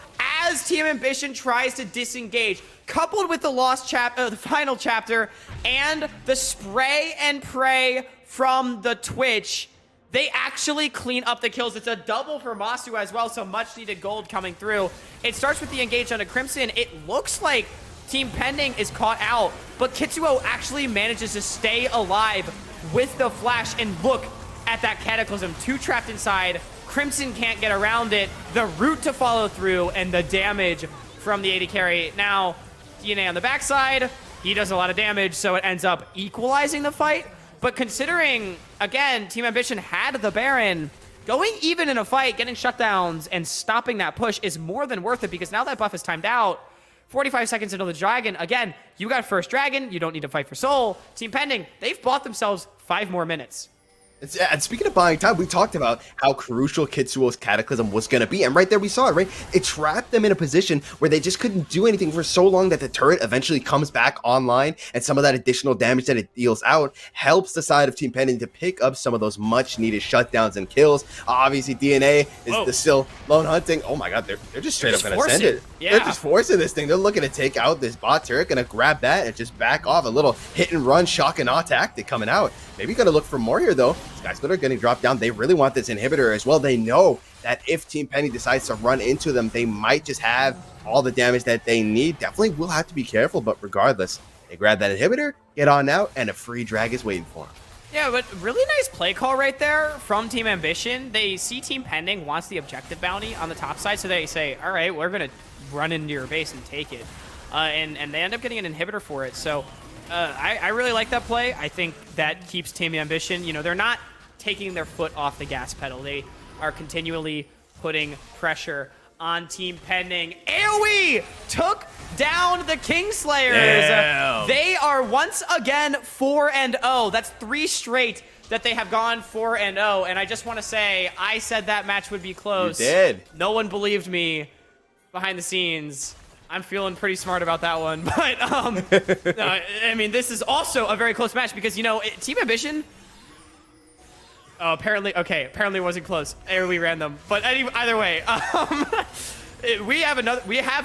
as Team Ambition tries to disengage, coupled with the final chapter and the spray and pray from the Twitch. They actually clean up the kills. It's a double for Masu as well, so much needed gold coming through. It starts with the engage on a Crimson. It looks like Team Pending is caught out, but Kitsuo actually manages to stay alive with the flash, and look at that Cataclysm. 2 trapped inside. Crimson can't get around it. The route to follow through, and the damage from the AD carry. Now, DNA on the backside. He does a lot of damage, so it ends up equalizing the fight. But considering, again, Team Ambition had the Baron, going even in a fight, getting shutdowns, and stopping that push is more than worth it because now that buff is timed out. 45 seconds into the Dragon. Again, you got first Dragon. You don't need to fight for Soul. Team Pending, they've bought themselves 5 more minutes. And speaking of buying time, we talked about how crucial Kitsuo's Cataclysm was going to be. And right there we saw it, right? It trapped them in a position where they just couldn't do anything for so long that the turret eventually comes back online. And some of that additional damage that it deals out helps the side of Team Pending to pick up some of those much needed shutdowns and kills. Obviously, DNA is still lone hunting. Oh my God, they're just straight up going to send it. Yeah. They're just forcing this thing. They're looking to take out this bot turret, going to grab that and just back off. A little hit and run, shock and awe tactic coming out. Maybe going to look for more here, though. Sky Splitter getting dropped down. They really want this inhibitor as well. They know that if Team Penny decides to run into them, they might just have all the damage that they need. Definitely will have to be careful, but regardless, they grab that inhibitor, get on out, and a free drag is waiting for them. Yeah, but really nice play call right there from Team Ambition. They see Team Pending wants the objective bounty on the top side, so they say, all right, we're going to run into your base and take it. And they end up getting an inhibitor for it. So I really like that play. I think that keeps Team Ambition, you know, they're not taking their foot off the gas pedal. They are continually putting pressure on Team Pending. AoE took down the Kingslayers. Damn. They are once again 4-0. That's 3 straight that they have gone 4-0. And I just want to say, I said that match would be close. You did. No one believed me behind the scenes. I'm feeling pretty smart about that one. But, no, I mean, this is also a very close match because, you know, Team Ambition... Oh, apparently it wasn't close. We ran them. But either way, we have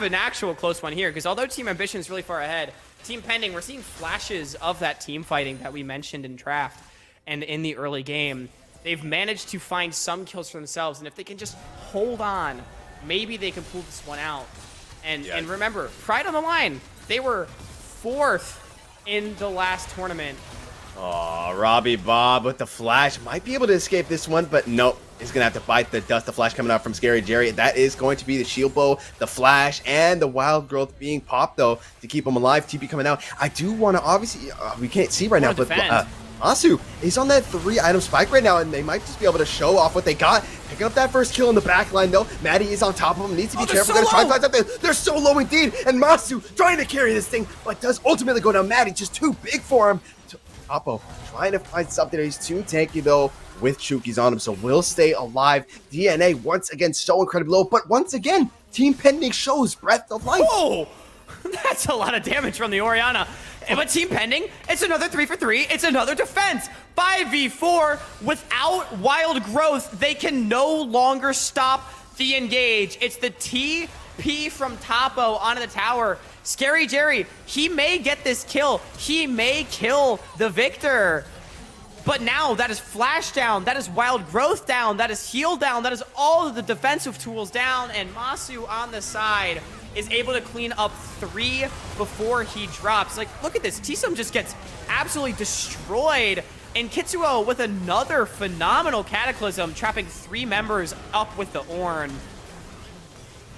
an actual close one here because although Team Ambition is really far ahead, Team Pending, we're seeing flashes of that team fighting that we mentioned in draft and in the early game. They've managed to find some kills for themselves, and if they can just hold on, maybe they can pull this one out. And remember, pride on the line. They were 4th in the last tournament. Oh, Robbie Bob with the flash. Might be able to escape this one, but nope. He's going to have to bite the dust. The flash coming out from Scary Jerry. That is going to be the shield bow, the flash, and the wild growth being popped, though, to keep him alive. TP coming out. I do want to, obviously, we can't see right now, but Masu is on that 3-item spike right now, and they might just be able to show off what they got. Picking up that first kill in the back line, though. Maddie is on top of him. Needs to be careful. So try something. They're so low indeed. And Masu trying to carry this thing, but does ultimately go down. Maddie just too big for him. Oppo trying to find something. He's too tanky, though, with Chuki's on him, so will stay alive. DNA, once again, so incredibly low, but once again, Team Pending shows breath of life. Oh, that's a lot of damage from the Orianna. But Team Pending, it's another 3 for 3. It's another defense. 5v4 without wild growth. They can no longer stop the engage. It's the TP from Topo onto the tower. Scary Jerry, he may get this kill. He may kill the Victor. But now that is flash down, that is wild growth down, that is heal down, that is all of the defensive tools down, and Masu on the side is able to clean up 3 before he drops. Like, look at this. Tsum just gets absolutely destroyed. And Kitsuo with another phenomenal Cataclysm, trapping 3 members up with the Ornn.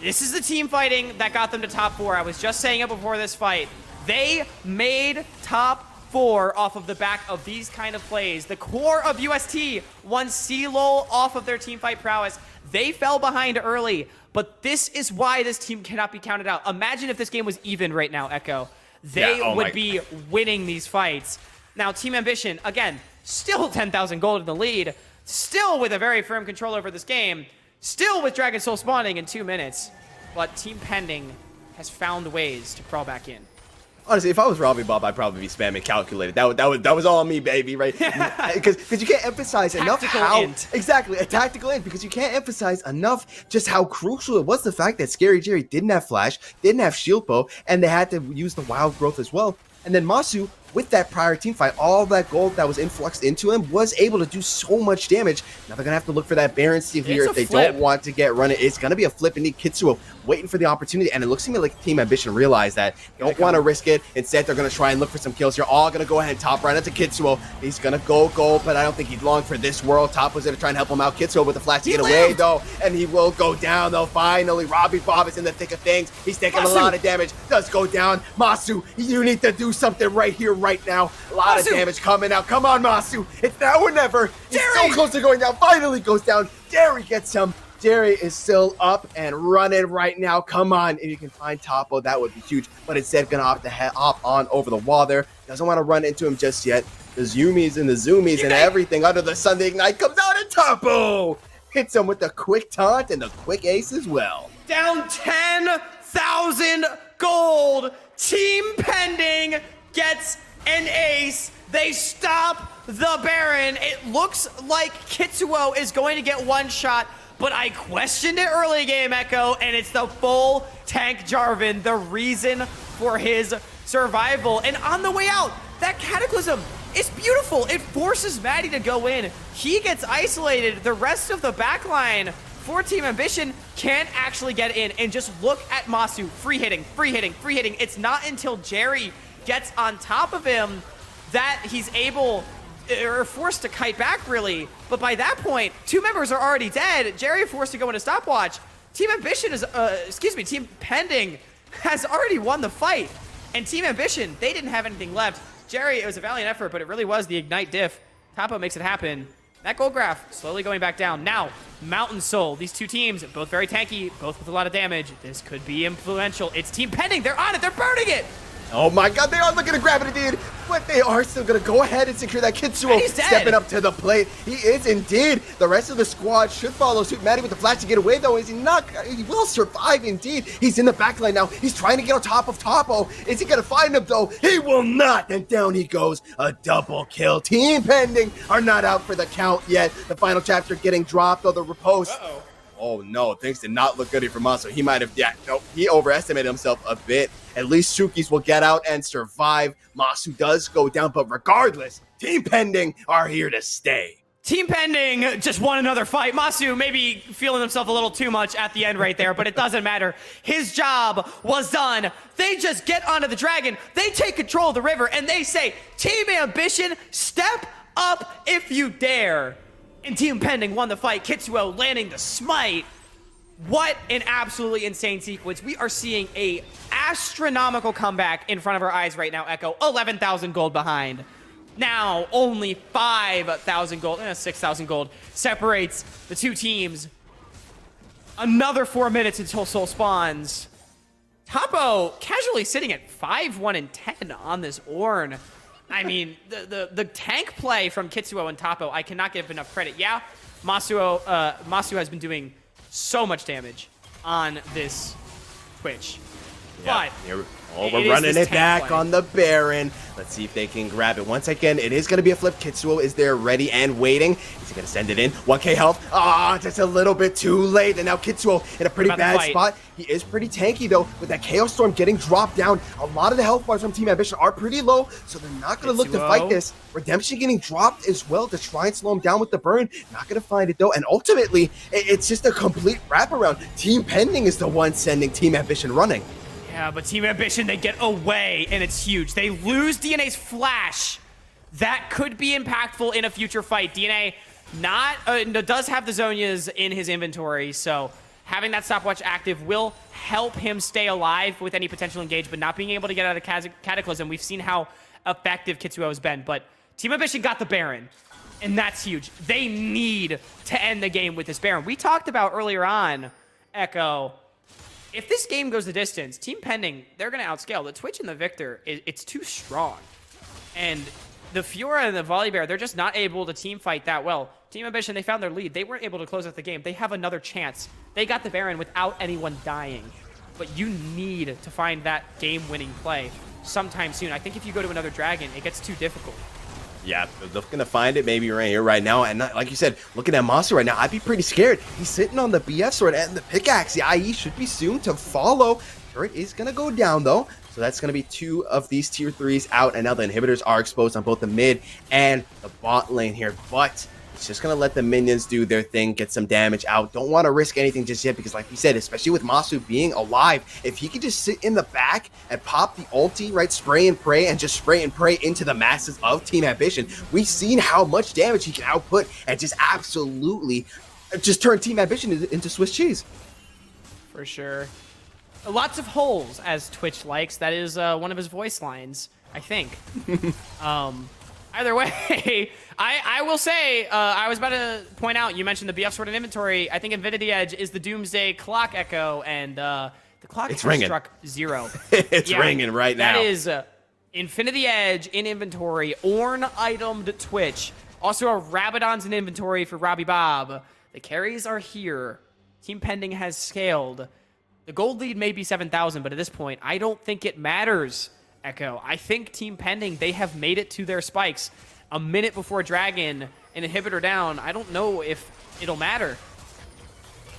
This is the team fighting that got them to top 4. I was just saying it before this fight. They made top 4 off of the back of these kind of plays. The core of UST won CLOL off of their team fight prowess. They fell behind early, but this is why this team cannot be counted out. Imagine if this game was even right now, Echo. They would be winning these fights. Now, Team Ambition, again, still 10,000 gold in the lead, still with a very firm control over this game, still with Dragon Soul spawning in 2 minutes, but Team Pending has found ways to crawl back in. Honestly, if I was Robbie Bob, I'd probably be spamming calculated. That was all on me, baby, right? Because you can't emphasize enough how exactly a tactical int, because you can't emphasize enough just how crucial it was the fact that Scary Jerry didn't have flash, didn't have shield bow, and they had to use the wild growth as well. And then Masu, with that prior team fight, all that gold that was influxed into him was able to do so much damage. Now they're going to have to look for that Baron steal here if they don't want to get running. It's going to be a flip and need Kitsuo waiting for the opportunity, and it looks to me like Team Ambition realized that they don't want to risk it. Instead, they're going to try and look for some kills. You're all going to go ahead and top right into Kitsuo. He's going to go gold, but I don't think he's long for this world. Top was going to try and help him out. Kitsuo with the flash to get away, though, and he will go down, though. Finally, Robbie Bob is in the thick of things. He's taking a lot of damage. Does go down. Masu, you need to do something right here, right now. A lot of damage coming out. Come on, Masu. It's now or never. He's so close to going down. Finally goes down. Jerry gets him. Jerry is still up and running right now. Come on. If you can find Topo, that would be huge. But instead, going to opt to hop on over the wall there. Doesn't want to run into him just yet. The zoomies and the zoomies and everything under the sun. The Ignite comes out and Topo hits him with the quick taunt and the quick ace as well. Down 10,000 gold. Team Pending gets an ace. They stop the Baron. It looks like Kitsuo is going to get one shot, but I questioned it early game, Echo, and it's the full tank Jarvan, the reason for his survival. And on the way out, that Cataclysm is beautiful. It forces Maddie to go in. He gets isolated. The rest of the backline for Team Ambition can't actually get in. And just look at Masu, free hitting, free hitting, free hitting. It's not until Jerry gets on top of him that he's able or forced to kite back, really. But by that point, two members are already dead. Jerry forced to go into stopwatch. Team Ambition is, Team Pending has already won the fight. And Team Ambition, they didn't have anything left. Jerry, it was a valiant effort, but it really was the Ignite diff. Tapo makes it happen. That gold graph slowly going back down. Now, Mountain Soul. These two teams, both very tanky, both with a lot of damage. This could be influential. It's Team Pending. They're on it. They're burning it. Oh my god, they are looking to grab it indeed, but they are still going to go ahead and secure that. Kitsuo stepping up to the plate. He is indeed. The rest of the squad should follow suit. Maddie with the flash to get away, though. Is he not? He will survive indeed. He's in the backline now. He's trying to get on top of Topo. Is he going to find him, though? He will not. And down he goes. A double kill. Team Pending are not out for the count yet. The final chapter getting dropped, though. The riposte. Oh no, things did not look good here for Masu. He might have, he overestimated himself a bit. At least Sukis will get out and survive. Masu does go down, but regardless, Team Pending are here to stay. Team Pending just won another fight. Masu maybe feeling himself a little too much at the end right there, but it doesn't matter. His job was done. They just get onto the dragon. They take control of the river, and they say, Team Ambition, step up if you dare. And Team Pending won the fight. Kitsuo landing the smite. What an absolutely insane sequence. We are seeing a astronomical comeback in front of our eyes right now, Echo. 11,000 gold behind. Now, only 5,000 gold, 6,000 gold separates the two teams. Another 4 minutes until Soul spawns. Tapo casually sitting at 5-1 and 10 on this Ornn. I mean, the tank play from Kitsuo and Tapo, I cannot give enough credit. Yeah, Masu has been doing so much damage on this Twitch. Yeah, but we're running it back on the Baron. Let's see if they can grab it. Once again, it is going to be a flip. Kitsuo is there ready and waiting. Is he going to send it in? 1k health. Just a little bit too late. And now Kitsuo in a pretty bad spot. He is pretty tanky, though, with that Chaos Storm getting dropped down. A lot of the health bars from Team Ambition are pretty low, so they're not going to look to fight this. Redemption getting dropped as well to try and slow him down with the burn. Not going to find it, though. And ultimately, it's just a complete wraparound. Team Pending is the one sending Team Ambition running. Yeah, but Team Ambition, they get away, and it's huge. They lose DNA's flash. That could be impactful in a future fight. DNA does have the Zonias in his inventory, so having that stopwatch active will help him stay alive with any potential engage, but not being able to get out of Cataclysm. We've seen how effective Kitsuo has been, but Team Ambition got the Baron, and that's huge. They need to end the game with this Baron. We talked about earlier on, Echo, if this game goes the distance, Team Pending, they're going to outscale. The Twitch and the Victor, it's too strong. And the Fiora and the Volibear, they're just not able to team fight that well. Team Ambition, they found their lead. They weren't able to close out the game. They have another chance. They got the Baron without anyone dying. But you need to find that game-winning play sometime soon. I think if you go to another Dragon, it gets too difficult. Yeah, they're looking to find it maybe right here, right now. And like you said, looking at Masu right now, I'd be pretty scared. He's sitting on the BF sword and the pickaxe. The IE should be soon to follow. Turret is going to go down, though. So that's going to be 2 of these tier 3s out. And now the inhibitors are exposed on both the mid and the bot lane here. But He's just going to let the minions do their thing, get some damage out. Don't want to risk anything just yet because like we said, especially with Masu being alive, if he could just sit in the back and pop the ulti, right, spray and pray and just spray and pray into the masses of Team Ambition, we've seen how much damage he can output and just absolutely just turn Team Ambition into Swiss cheese. For sure. Lots of holes, as Twitch likes. That is one of his voice lines, I think. Either way, I will say, I was about to point out, you mentioned the BF Sword in inventory. I think Infinity Edge is the Doomsday clock echo, and the clock has struck 0. It's ringing right now. That is Infinity Edge in inventory, Ornn itemed Twitch. Also a Rabadon's in inventory for Robbie Bob. The carries are here. Team Pending has scaled. The gold lead may be 7,000, but at this point, I don't think it matters, Echo. I think Team Pending, they have made it to their spikes. A minute before Dragon, an inhibitor down. I don't know if it'll matter.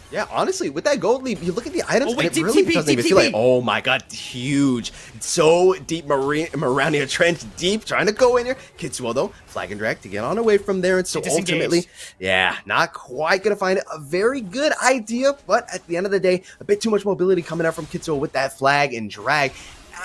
Yeah, honestly, with that gold lead, you look at the items, wait, and it really TP, doesn't even feel like, oh my god, huge. So deep, Marania Trench, deep, trying to go in here. Kitsuo, though, flag and drag to get on away from there, and so ultimately, yeah, not quite going to find a very good idea, but at the end of the day, a bit too much mobility coming out from Kitsuo with that flag and drag.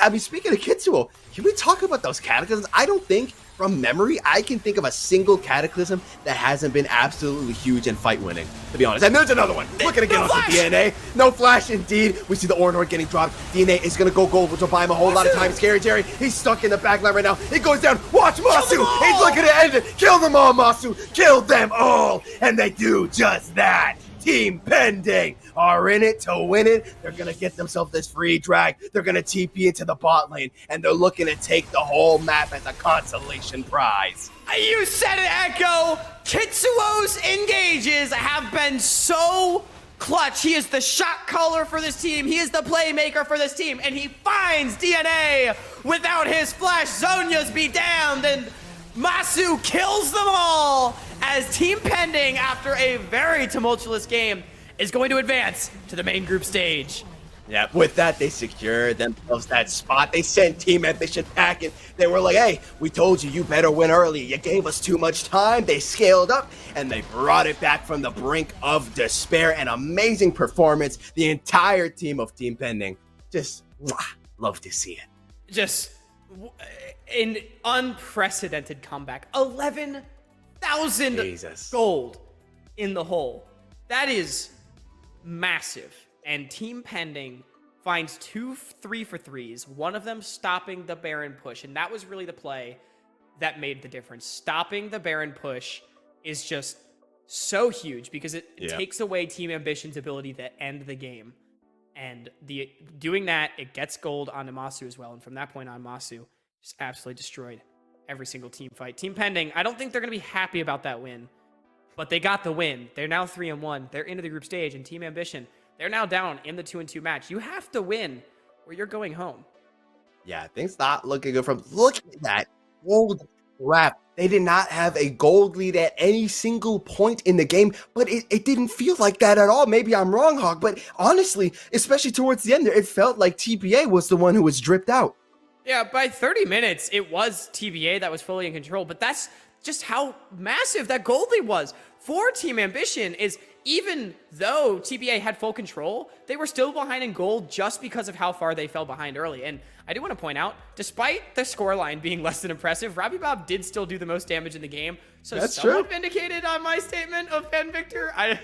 I mean, speaking of Kitsuo, can we talk about those cataclysms? I don't think, from memory, I can think of a single cataclysm that hasn't been absolutely huge and fight winning, to be honest. And there's another one. We're going to get onto DNA. No flash, indeed. We see the Ornn getting dropped. DNA is going to go gold, which will buy him a whole lot of time. Scary Jerry, he's stuck in the backline right now. It goes down. Watch Masu. He's looking to end it. Kill them all, Masu. Kill them all. And they do just that. Team Pending are in it to win it. They're going to get themselves this free drag. They're going to TP into the bot lane, and they're looking to take the whole map as a consolation prize. You said it, Echo! Kitsuo's engages have been so clutch. He is the shot caller for this team. He is the playmaker for this team, and he finds DNA without his flash. Zhonya's be damned, and Masu kills them all as Team Pending, after a very tumultuous game, is going to advance to the main group stage. Yeah, with that, they secured themselves that spot. They sent Team Ambition packing. They were like, hey, we told you, you better win early. You gave us too much time. They scaled up, and they brought it back from the brink of despair. An amazing performance. The entire team of Team Pending. Just, love to see it. Just an unprecedented comeback. 11,000 gold in the hole. That is massive. And Team Pending finds 2 3-for-3s, one of them stopping the Baron push. And that was really the play that made the difference. Stopping the Baron push is just so huge because it takes away Team Ambition's ability to end the game. And doing that, it gets gold onto Masu as well. And from that point on, Masu just absolutely destroyed every single team fight. Team Pending, I don't think they're going to be happy about that win. But they got the win. They're now 3-1. They're into the group stage. And Team Ambition, they're now down in the 2-2 match. You have to win or you're going home. Yeah, things not looking good from... Look at that. Holy crap. They did not have a gold lead at any single point in the game, but it didn't feel like that at all. Maybe I'm wrong, Hawk, but honestly, especially towards the end there, it felt like TBA was the one who was dripped out. Yeah, by 30 minutes, it was TBA that was fully in control, but that's just how massive that gold lead was. For Team Ambition is, even though TBA had full control, they were still behind in gold just because of how far they fell behind early. And I do want to point out, despite the scoreline being less than impressive, Robbie Bob did still do the most damage in the game. So that's somewhat vindicated on my statement of Pen Victor. I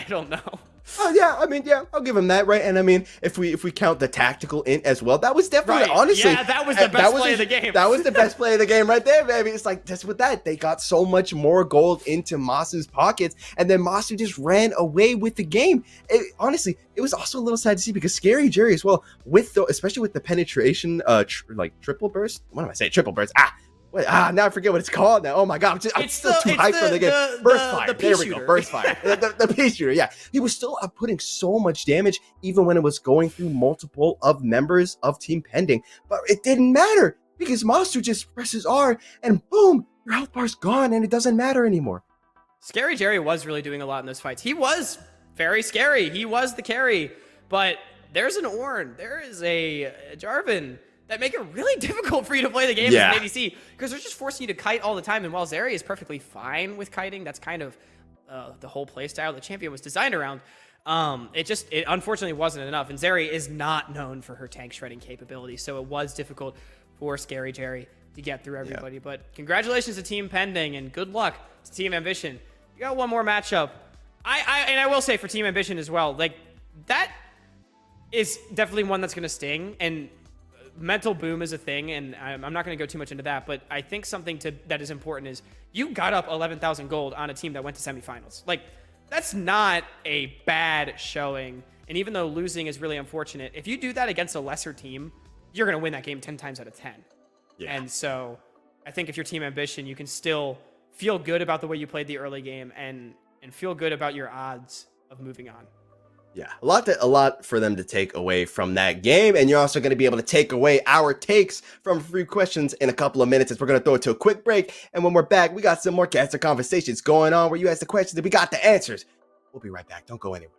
don't know. Oh yeah, I mean, yeah, I'll give him that, right? And I mean, if we count the tactical int as well, that was definitely, honestly, yeah, that was the best play of the game. That was the best play of the game right there, baby. It's like, just with that, they got so much more gold into Masu's pockets, and then Masu just ran away with the game. Honestly, it was also a little sad to see because Scary Jerry as well, especially with the penetration, triple burst. What am I saying? Triple burst. Now I forget what it's called now. Oh my god, I'm still too hyped for the game. Burst fire. There we go. Burst fire. the peace shooter. Yeah, he was still putting so much damage even when it was going through multiple of members of Team Pending. But it didn't matter because Masu just presses R and boom, your health bar's gone and it doesn't matter anymore. Scary Jerry was really doing a lot in those fights. He was very scary. He was the carry. But there's an Ornn. There is a Jarvan that make it really difficult for you to play the game as an ADC, because they're just forcing you to kite all the time. And while Zeri is perfectly fine with kiting, that's kind of the whole playstyle the champion was designed around. It unfortunately wasn't enough. And Zeri is not known for her tank shredding capability, so it was difficult for Scary Jerry to get through everybody. But congratulations to Team Pending, and good luck to Team Ambition. You got one more matchup. I will say for Team Ambition as well, like, that is definitely one that's going to sting, and mental boom is a thing, and I'm not going to go too much into that, but I think something that is important is you got up 11,000 gold on a team that went to semifinals. Like, that's not a bad showing, and even though losing is really unfortunate, if you do that against a lesser team, you're going to win that game 10 times out of 10. Yeah. And so I think if you're Team Ambition, you can still feel good about the way you played the early game and feel good about your odds of moving on. Yeah, a lot for them to take away from that game. And you're also going to be able to take away our takes from free questions in a couple of minutes, as we're going to throw it to a quick break. And when we're back, we got some more Caster Conversations going on where you ask the questions and we got the answers. We'll be right back. Don't go anywhere.